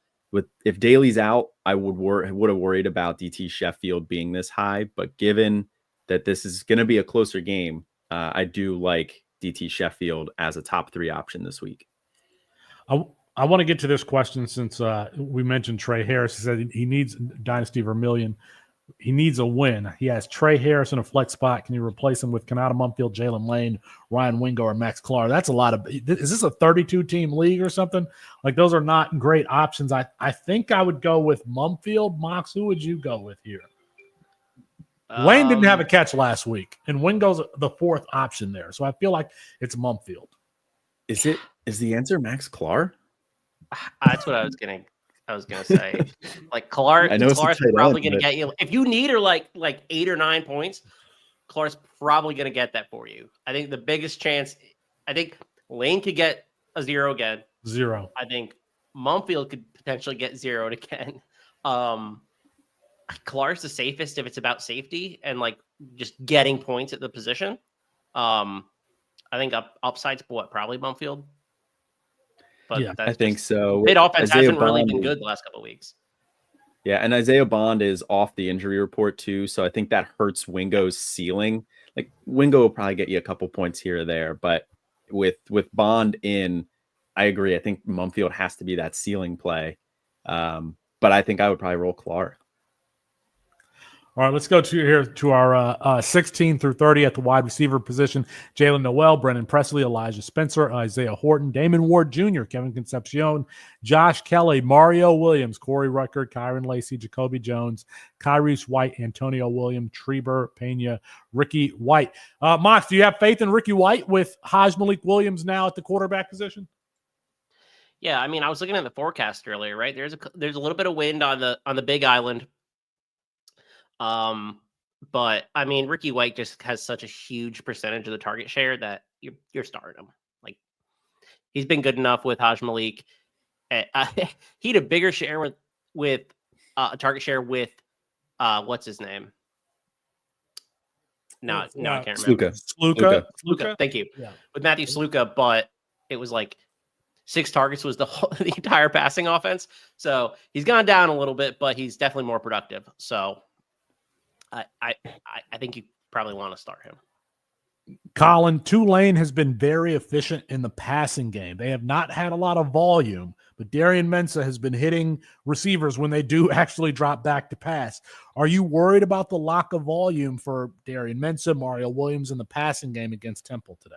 If Daly's out, I would have worried about DT Sheffield being this high, but given that this is going to be a closer game, I do like DT Sheffield as a top 3 option this week. I want to get to this question since we mentioned Trey Harris. He said he needs Dynasty Vermillion. He needs a win. He has Trey Harris in a flex spot. Can you replace him with Kanata Mumfield, Jalen Lane, Ryan Wingo, or Max Clark? That's a lot of – is this a 32-team league or something? Like, those are not great options. I think I would go with Mumfield. Mox, who would you go with here? Lane didn't have a catch last week, and Wingo's the 4th option there. So I feel like it's Mumfield. Is the answer Max Clark? That's what I was gonna say. Like Clark's probably gonna get you if you need her like 8 or 9 points. Clark's probably gonna get that for you. I think the biggest chance. I think Lane could get a 0 again. 0. I think Mumfield could potentially get 0'd again. Clark's the safest if it's about safety and like just getting points at the position. I think upside's probably Mumfield. But yeah, I think so. Mid offense hasn't really been good the last couple of weeks. Yeah, and Isaiah Bond is off the injury report too, so I think that hurts Wingo's ceiling. Like Wingo will probably get you a couple points here or there, but with Bond in, I agree. I think Mumfield has to be that ceiling play. But I think I would probably roll Clark. All right, let's go to our 16 through 30 at the wide receiver position. Jalen Noel, Brennan Presley, Elijah Spencer, Isaiah Horton, Damon Ward Jr., Kevin Concepcion, Josh Kelly, Mario Williams, Corey Rucker, Kyron Lacey, Jacoby Jones, Kyrese White, Antonio Williams, Treber Pena, Ricky White. Mox, do you have faith in Ricky White with Haj Malik Williams now at the quarterback position? Yeah, I mean, I was looking at the forecast earlier, right? There's a little bit of wind on the Big Island. But I mean, Ricky White just has such a huge percentage of the target share that you're starting him. Like he's been good enough with Haj Malik. He had a bigger share with a target share with what's his name? No, I can't remember. Sluka. Thank you. Yeah. With Matthew Sluka, but it was like 6 targets was the entire passing offense. So he's gone down a little bit, but he's definitely more productive. So I think you probably want to start him. Colin, Tulane has been very efficient in the passing game. They have not had a lot of volume, but Darian Mensah has been hitting receivers when they do actually drop back to pass. Are you worried about the lack of volume for Darian Mensah, Mario Williams in the passing game against Temple today?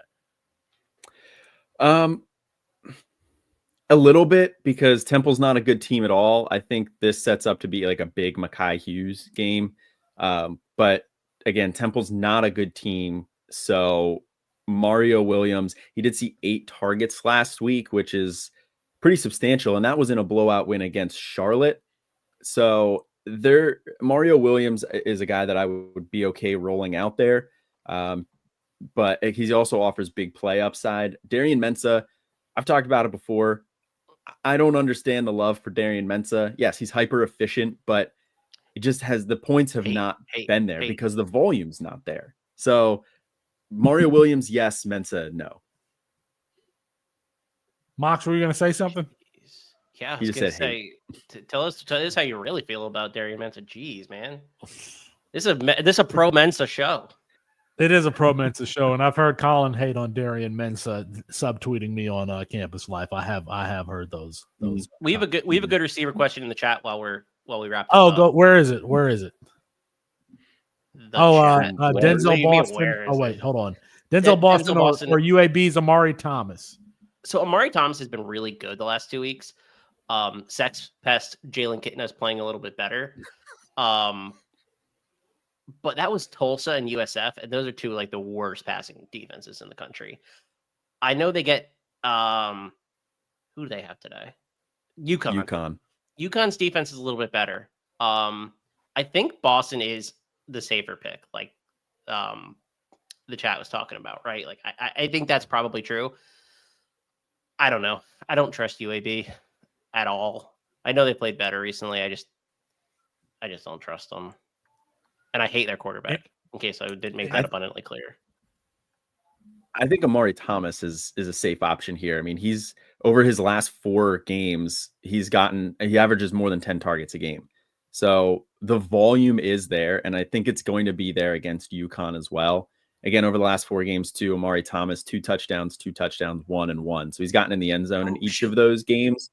A little bit, because Temple's not a good team at all. I think this sets up to be like a big Mekhi Hughes game. But again, Temple's not a good team. So Mario Williams, he did see 8 targets last week, which is pretty substantial. And that was in a blowout win against Charlotte. So Mario Williams is a guy that I would be okay rolling out there. But he also offers big play upside. Darian Mensah, I've talked about it before. I don't understand the love for Darian Mensah. Yes, he's hyper efficient, but it just the points have not been there because the volume's not there. So Mario Williams, yes. Mensah, no. Mox, were you going to say something? Yeah, I was going to say, tell us how you really feel about Darian Mensah. Jeez, man. This is a pro Mensah show. It is a pro Mensah show, and I've heard Colin hate on Darian Mensah subtweeting me on Campus Life. I have heard those. We have a good receiver question in the chat while we wrap. Where is it? Denzel Boston. Oh wait, hold on. Denzel Boston or UAB's Amari Thomas. So Amari Thomas has been really good the last 2 weeks. Sex pest Jalen Kitten is playing a little bit better. But that was Tulsa and USF, and those are two like the worst passing defenses in the country. I know they get who do they have today? UConn. UConn's defense is a little bit better. I think Boston is the safer pick, like the chat was talking about, right? Like I think that's probably true. I don't know. I don't trust UAB at all. I know they played better recently. I just don't trust them. And I hate their quarterback, in case I didn't make that abundantly clear. I think Amari Thomas is a safe option here. I mean, he's over his last 4 games, he averages more than 10 targets a game. So the volume is there, and I think it's going to be there against UConn as well. Again, over the last 4 games too, Amari Thomas, 2 touchdowns, 1 and 1. So he's gotten in the end zone in each of those games.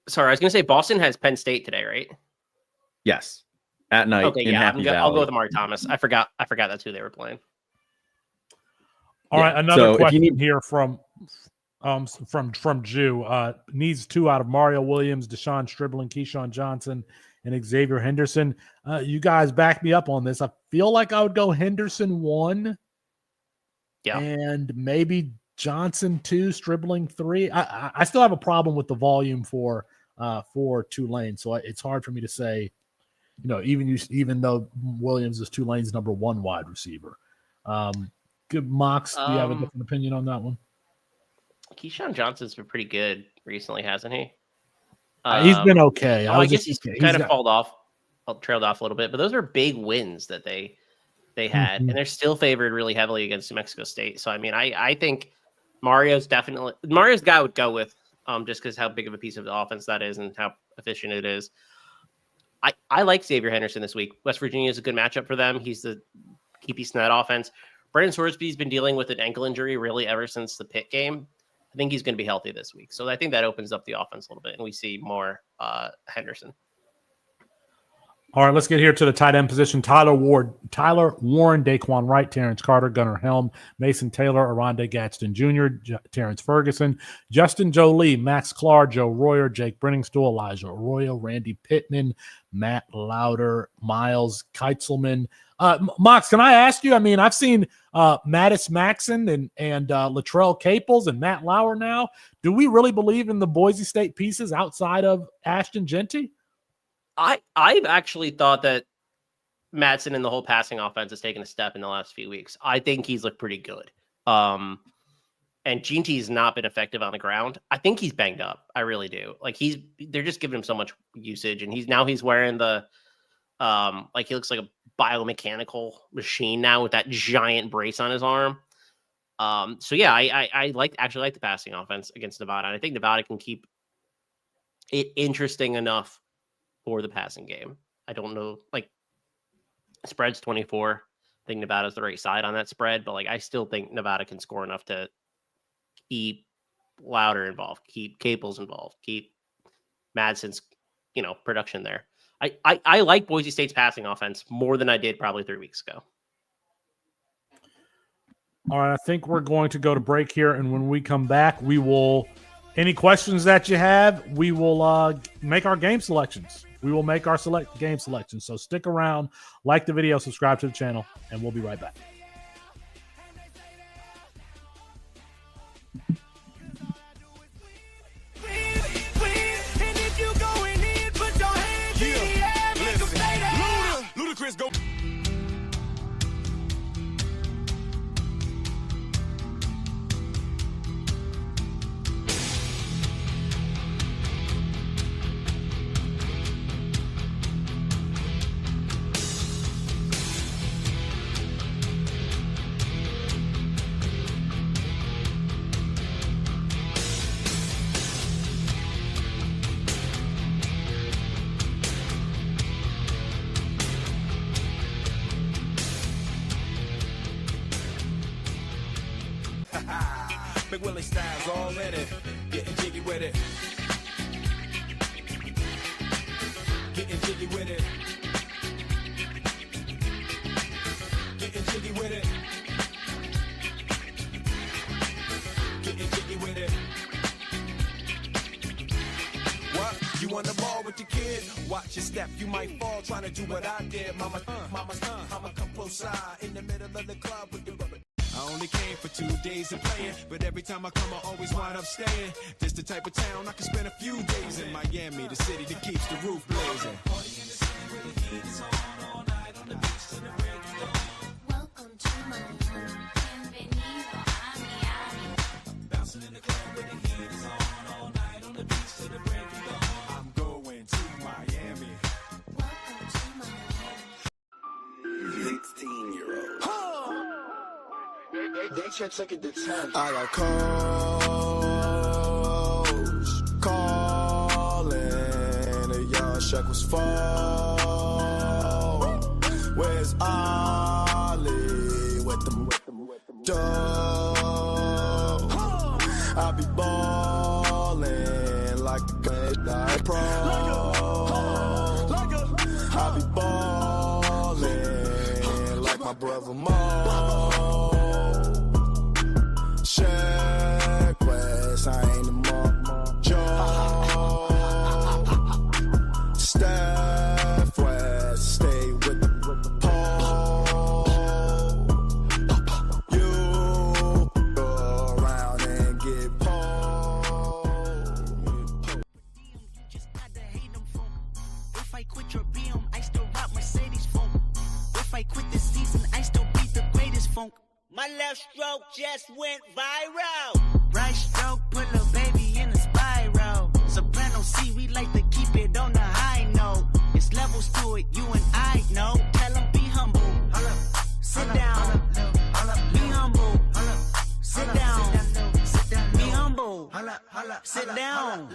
Sorry, I was going to say Boston has Penn State today, right? Yes. At night. Okay, in Happy Valley. I'll go with Amari Thomas. I forgot that's who they were playing. All right, another question here from Jew. Needs 2 out of Mario Williams, Deshaun Stribling, Keyshawn Johnson, and Xavier Henderson. You guys back me up on this. I feel like I would go Henderson 1. Yeah. And maybe Johnson 2, Stribling 3. I still have a problem with the volume for Tulane, so it's hard for me to say, even though Williams is Tulane's number 1 wide receiver. Good Mox, do you have a different opinion on that one? Keyshawn Johnson's been pretty good recently, hasn't he? He's been okay. I guess he's kind of trailed off a little bit, but those are big wins that they had, and they're still favored really heavily against New Mexico State. So, I mean, I think Mario's guy I would go with, just because how big of a piece of the offense that is and how efficient it is. I like Xavier Henderson this week. West Virginia is a good matchup for them. He's the key piece in that offense. Brandon Sorsby's been dealing with an ankle injury really ever since the Pitt game. I think he's going to be healthy this week. So I think that opens up the offense a little bit, and we see more Henderson. All right, let's get here to the tight end position. Tyler Warren, Daquan Wright, Terrence Carter, Gunnar Helm, Mason Taylor, Aronde Gadsden Jr., Terrence Ferguson, Justin Jolie, Max Clark, Joe Royer, Jake Brenningstool, Elijah Arroyo, Randy Pittman, Matt Lauder, Miles Keitzelman. Mox, can I ask you? I mean, I've seen Mattis Maxon and Latrell Caples and Matt Lauer now. Do we really believe in the Boise State pieces outside of Ashton Genty? I've actually thought that Madsen and the whole passing offense has taken a step in the last few weeks. I think he's looked pretty good. And Genty's not been effective on the ground. I think he's banged up. I really do. Like they're just giving him so much usage, and he's wearing the he looks like a biomechanical machine now with that giant brace on his arm. So yeah, I actually like the passing offense against Nevada. And I think Nevada can keep it interesting enough for the passing game. I don't know, spread's 24. I think Nevada's the right side on that spread, but I still think Nevada can score enough to keep Lauder involved, keep Caples involved, keep Madsen's, production there. I like Boise State's passing offense more than I did probably 3 weeks ago. All right, I think we're going to go to break here, and when we come back, we will. Any questions that you have, we will make our game selections. We will make our game selections. So stick around, like the video, subscribe to the channel, and we'll be right back. Go. Big Willie styles already, getting jiggy with it. Getting jiggy with it. Getting jiggy with it. Getting You on the ball with your kid? Watch your step, you might fall trying to do what I did. Mama, I'ma come close side in the middle of the club with the rubber. I only came for 2 days of playing, but every time I come, I always wind up staying. This the type of town I can spend a few days in. Miami, the city that keeps the roof blazing. Welcome to Miami. Bienvenido a Miami. Bouncing in the club where the heat is on all night on the beach till the break of dawn. I'm going to Miami. Welcome to Miami. 16-year-old. They check it the time. I got calls calling. The yard check was full. Where's Ollie with them dough? I be ballin' like a good night pro. I be ballin' like my brother Mo. Check West, I ain't the mark. Joe, Steph West, stay with the pole. You go around and get pulled. Just gotta hate them folk. If I quit your BM, I still rock Mercedes folk. If I quit this season, I still beat the greatest funk. My left stroke just went viral. Right stroke put a baby in a spiral. Soprano C, we like to keep it on the high note. It's levels to it, you and I know. Tell them be humble. Sit down. Be humble. Sit down. Be humble. Sit down.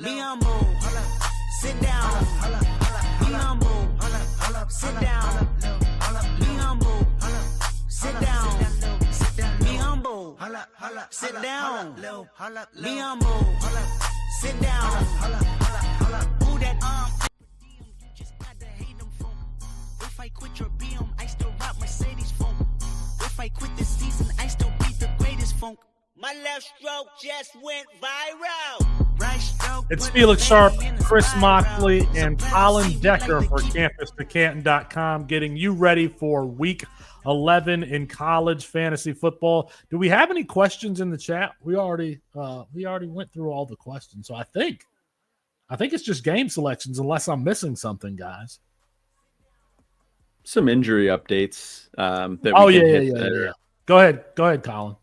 Be humble. Sit down. Be humble. Sit down. Be humble. Sit down. Be humble. Sit down. Be humble. Sit down. Who that you just gotta hate them folk. If I quit your BM, I still rock Mercedes folk. If I quit this season, I still beat the greatest funk. My left stroke just went viral. Right stroke. It's Felix Sharp, Chris Moxley, and Colin Decker for CampusToCanton.com getting you ready for Week 11 in college fantasy football. Do we have any questions in the chat? We already went through all the questions, so I think it's just game selections, unless I'm missing something, guys. Some injury updates. Yeah. Go ahead, Colin.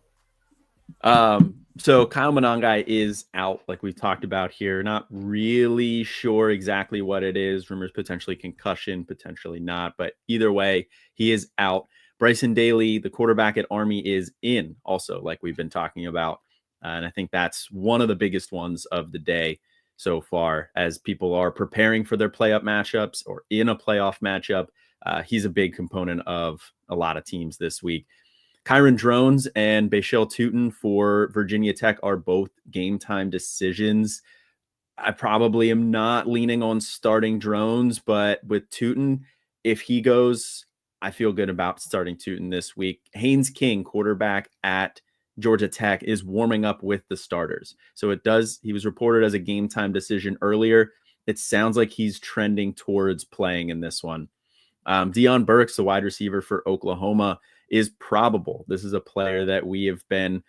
So Kyle Monangai is out, like we've talked about here. Not really sure exactly what it is. Rumors potentially concussion, potentially not. But either way, he is out. Bryson Daly, the quarterback at Army, is in also, like we've been talking about. And I think that's one of the biggest ones of the day so far, as people are preparing for their playoff matchups or in a playoff matchup. He's a big component of a lot of teams this week. Kyron Drones and Bashil Tootin for Virginia Tech are both game time decisions. I probably am not leaning on starting Drones, but with Tootin, if he goes, I feel good about starting Tootin this week. Haynes King, quarterback at Georgia Tech, is warming up with the starters. So he was reported as a game time decision earlier. It sounds like he's trending towards playing in this one. Deion Burks, the wide receiver for Oklahoma, is probable. This is a player that we have been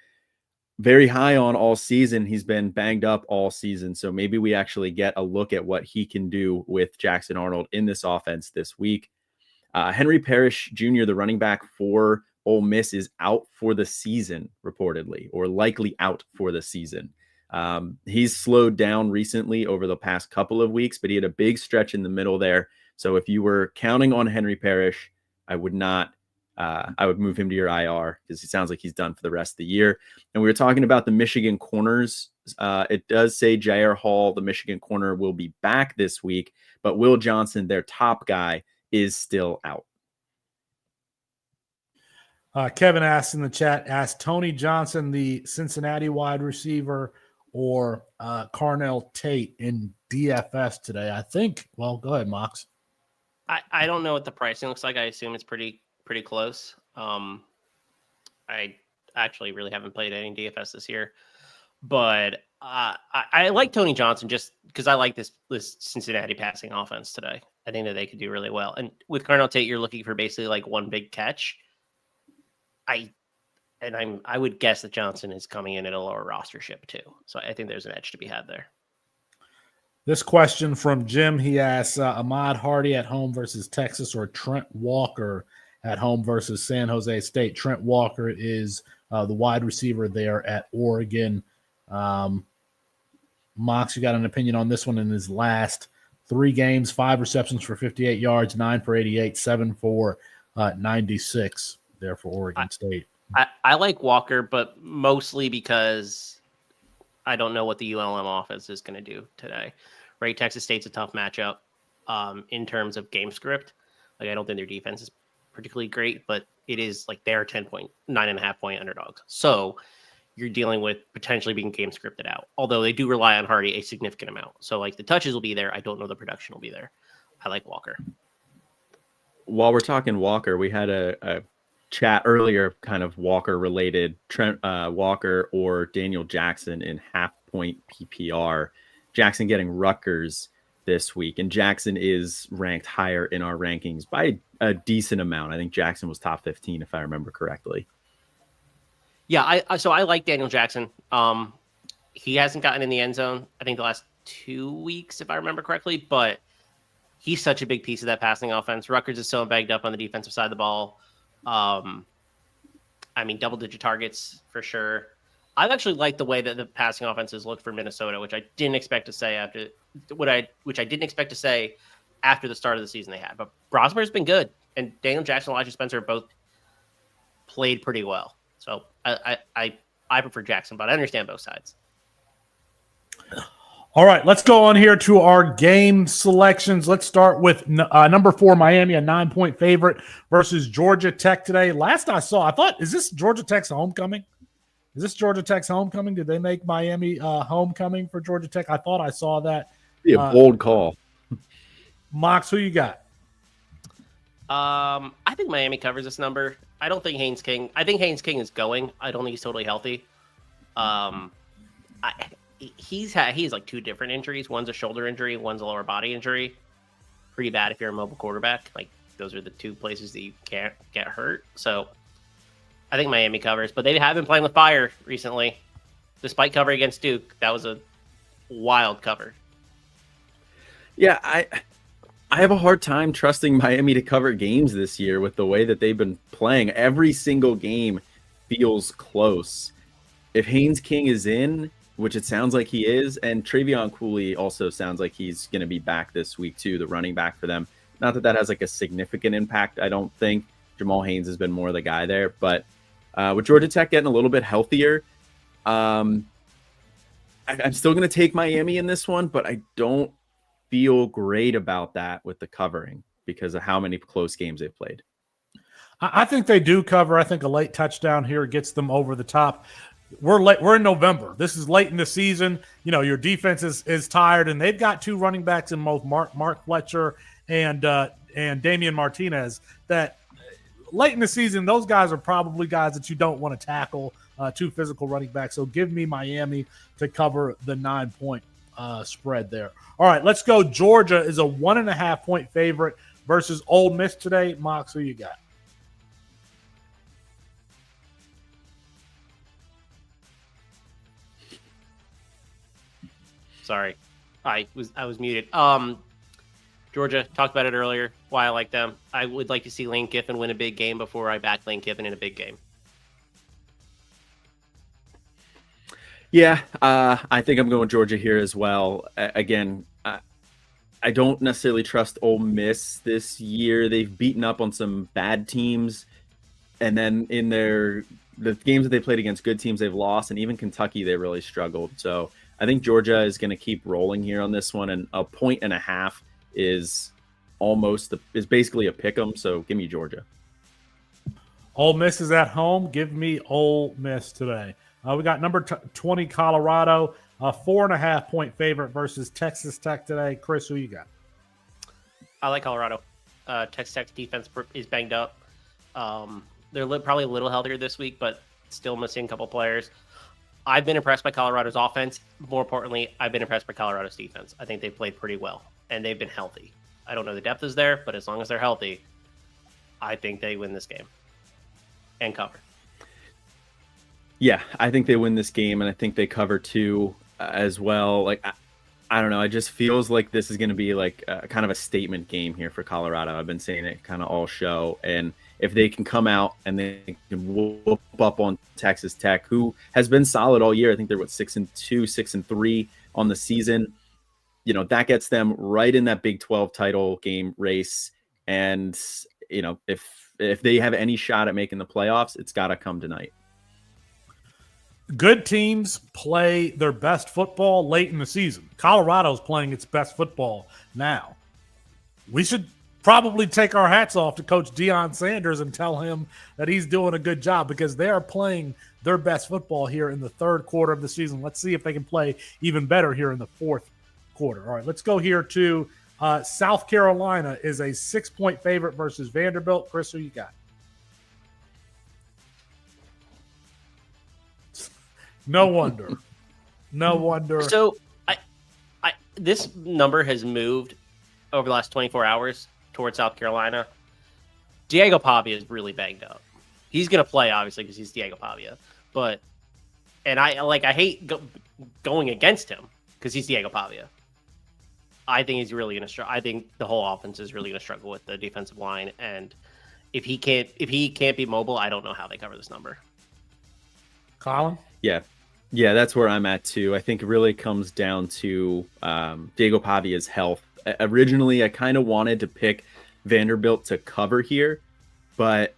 very high on all season. He's been banged up all season. So maybe we actually get a look at what he can do with Jackson Arnold in this offense this week. Henry Parrish Jr., the running back for Ole Miss, is out for the season, reportedly, or likely out for the season. He's slowed down recently over the past couple of weeks, but he had a big stretch in the middle there. So if you were counting on Henry Parrish, I would not. I would move him to your IR because he sounds like he's done for the rest of the year. And we were talking about the Michigan corners. It does say Jair Hall, the Michigan corner, will be back this week, but Will Johnson, their top guy, is still out. Kevin asked in the chat, Tony Johnson, the Cincinnati wide receiver, or Carnell Tate in DFS today? I think, well, go ahead, Mox. I don't know what the pricing looks like. I assume it's pretty close. I actually really haven't played any DFS this year, but I like Tony Johnson just because I like this Cincinnati passing offense today. I think that they could do really well. And with Carnell Tate, you're looking for basically like one big catch. I would guess that Johnson is coming in at a lower rostership too. So I think there's an edge to be had there. This question from Jim, he asks, Ahmad Hardy at home versus Texas or Trent Walker at home versus San Jose State. Trent Walker is the wide receiver there at Oregon. Mox, you got an opinion on this one? In his last 3 games, 5 receptions for 58 yards, 9 for 88, 7 for 96 there for Oregon State. I like Walker, but mostly because I don't know what the ULM offense is going to do today. Right, Texas State's a tough matchup in terms of game script. Like, I don't think their defense is particularly great, but it is like they're 9.5 point underdogs. So you're dealing with potentially being game scripted out. Although they do rely on Hardy a significant amount. So like the touches will be there. I don't know the production will be there. I like Walker. While we're talking Walker, we had a chat earlier, kind of Walker related. Trent Walker or Daniel Jackson in half point PPR. Jackson getting Rutgers this week, and Jackson is ranked higher in our rankings by a decent amount. I think Jackson was top 15 if I remember correctly. Yeah, so I like Daniel Jackson. He hasn't gotten in the end zone, I think, the last 2 weeks, if I remember correctly, but he's such a big piece of that passing offense. Rutgers is so bagged up on the defensive side of the ball. I mean, double-digit targets for sure. I've actually liked the way that the passing offenses looked for Minnesota, which I didn't expect to say after the start of the season they had. But Brosmer's been good, and Daniel Jackson and Elijah Spencer both played pretty well. So I prefer Jackson, but I understand both sides. All right, let's go on here to our game selections. Let's start with number 4, Miami, a 9-point favorite versus Georgia Tech today. Last I saw, I thought, is this Georgia Tech's homecoming? Is this Georgia Tech's homecoming? Did they make Miami homecoming for Georgia Tech? I thought I saw that. Be a bold call. Mox, who you got? I think Miami covers this number. I don't think Haynes King. I think Haynes King is going. I don't think he's totally healthy. He's like 2 different injuries. One's a shoulder injury. One's a lower body injury. Pretty bad if you're a mobile quarterback. Like, those are the 2 places that you can't get hurt. So I think Miami covers, but they have been playing with fire recently. Despite covering against Duke, that was a wild cover. Yeah, I have a hard time trusting Miami to cover games this year with the way that they've been playing. Every single game feels close. If Haynes King is in, which it sounds like he is, and Travion Cooley also sounds like he's going to be back this week too, the running back for them. Not that that has like a significant impact, I don't think. Jamal Haynes has been more the guy there, but with Georgia Tech getting a little bit healthier, I'm still going to take Miami in this one, but I don't feel great about that with the covering because of how many close games they've played. I think they do cover. I think a late touchdown here gets them over the top. We're in November. This is late in the season. You know, your defense is tired, and they've got 2 running backs in both Mark Fletcher and Damian Martinez that late in the season, those guys are probably guys that you don't want to tackle, 2 physical running backs. So give me Miami to cover the 9-point spread there. All right, let's go. Georgia is a 1.5-point favorite versus Ole Miss today. Mox, who you got? Sorry, I was muted. Georgia, talked about it earlier, why I like them. I would like to see Lane Kiffin win a big game before I back Lane Kiffin in a big game. Yeah, I think I'm going Georgia here as well. Again, I don't necessarily trust Ole Miss this year. They've beaten up on some bad teams, and then in the games that they played against good teams, they've lost, and even Kentucky, they really struggled. So I think Georgia is going to keep rolling here on this one, and a 1.5 is basically a pick 'em. So give me Georgia. Ole Miss is at home. Give me Ole Miss today. We got number 20 Colorado, a 4.5-point favorite versus Texas Tech today. Chris, who you got? I like Colorado. Texas Tech's defense is banged up. They're probably a little healthier this week, but still missing a couple players. I've been impressed by Colorado's offense. More importantly, I've been impressed by Colorado's defense. I think they've played pretty well, and they've been healthy. I don't know the depth is there, but as long as they're healthy, I think they win this game and cover. Yeah, I think they win this game, and I think they cover too as well. Like, I don't know. It just feels like this is going to be like kind of a statement game here for Colorado. I've been saying it kind of all show. And if they can come out and they can whoop up on Texas Tech, who has been solid all year. I think they're 6-2, 6-3 on the season. You know, that gets them right in that Big 12 title game race. And, you know, if they have any shot at making the playoffs, it's got to come tonight. Good teams play their best football late in the season. Colorado's playing its best football now. We should probably take our hats off to Coach Deion Sanders and tell him that he's doing a good job, because they are playing their best football here in the third quarter of the season. Let's see if they can play even better here in the fourth quarter. All right, let's go here to South Carolina is a 6-point favorite versus Vanderbilt. Chris, who you got? No wonder. No wonder. So I this number has moved over the last 24 hours towards South Carolina. Diego Pavia is really banged up. He's going to play, obviously, because he's Diego Pavia. And I hate going against him because he's Diego Pavia. I think he's really going to struggle. I think the whole offense is really going to struggle with the defensive line. And if he can't be mobile, I don't know how they cover this number. Colin? Yeah, that's where I'm at too. I think it really comes down to Diego Pavia's health. Originally, I kind of wanted to pick Vanderbilt to cover here, but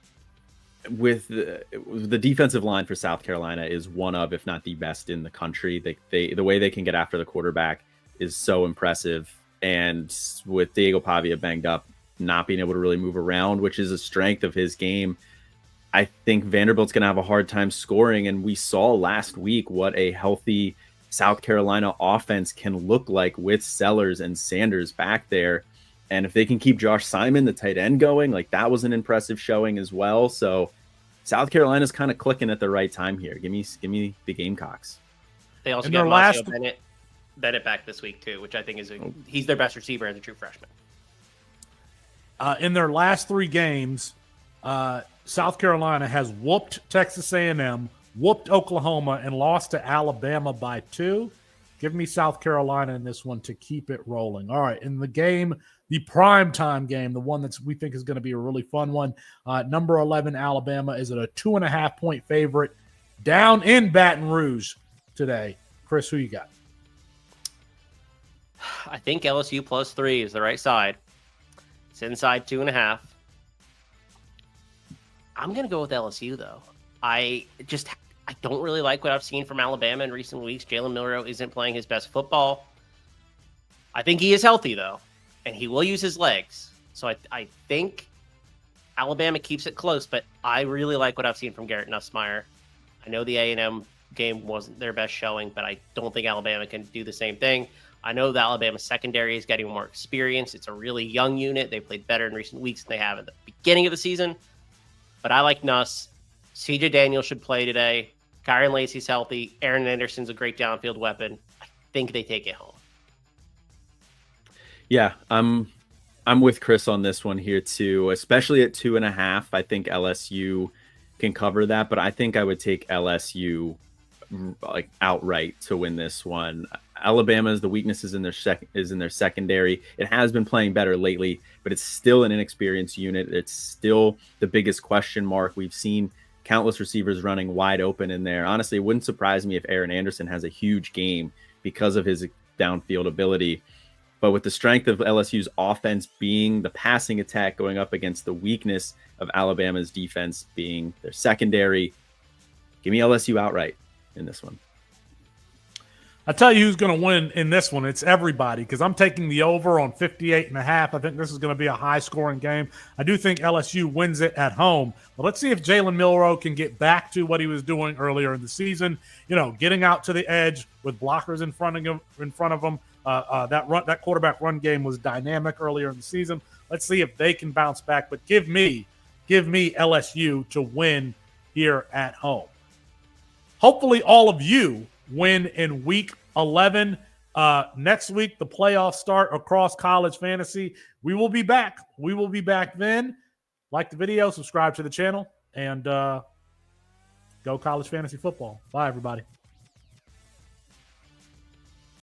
with the defensive line for South Carolina is one of, if not the best in the country. The way they can get after the quarterback is so impressive. And with Diego Pavia banged up, not being able to really move around, which is a strength of his game, I think Vanderbilt's going to have a hard time scoring. And we saw last week what a healthy South Carolina offense can look like with Sellers and Sanders back there. And if they can keep Josh Simon, the tight end, going, like, that was an impressive showing as well. So South Carolina's kind of clicking at the right time here. Give me the Gamecocks. They also And got their Marcio Bennett back this week too, which I think is he's their best receiver as a true freshman. In their last 3 games, South Carolina has whooped Texas A&M, whooped Oklahoma, and lost to Alabama by 2. Give me South Carolina in this one to keep it rolling. All right, in the game, the primetime game, the one that we think is going to be a really fun one, number 11 Alabama is at a 2.5-point favorite down in Baton Rouge today. Chris, who you got? I think LSU +3 is the right side. It's inside 2.5. I'm going to go with LSU, though. I don't really like what I've seen from Alabama in recent weeks. Jalen Milroe isn't playing his best football. I think he is healthy, though, and he will use his legs. So I think Alabama keeps it close, but I really like what I've seen from Garrett Nussmeier. I know the A&M game wasn't their best showing, but I don't think Alabama can do the same thing. I know the Alabama secondary is getting more experience. It's a really young unit. They played better in recent weeks than they have at the beginning of the season. But I like Nuss. CJ Daniels should play today. Kyron Lacey's healthy. Aaron Anderson's a great downfield weapon. I think they take it home. Yeah, I'm with Chris on this one here too, especially at 2.5. I think LSU can cover that, but I think I would take LSU like outright to win this one. Alabama's the weaknesses in their secondary. It has been playing better lately, but it's still an inexperienced unit. It's still the biggest question mark. We've seen countless receivers running wide open in there. Honestly, it wouldn't surprise me if Aaron Anderson has a huge game because of his downfield ability. But with the strength of LSU's offense being the passing attack going up against the weakness of Alabama's defense being their secondary, give me LSU outright in this one. I'll tell you who's going to win in this one. It's everybody, because I'm taking the over on 58.5. I think this is going to be a high-scoring game. I do think LSU wins it at home. But let's see if Jalen Milroe can get back to what he was doing earlier in the season. You know, getting out to the edge with blockers in front of him. That quarterback run game was dynamic earlier in the season. Let's see if they can bounce back. But give me LSU to win here at home. hopefully all of you win in week 11. Next week, the playoffs start across college fantasy. We will be back. We will be back then. Like the video, subscribe to the channel, and go college fantasy football. Bye, everybody.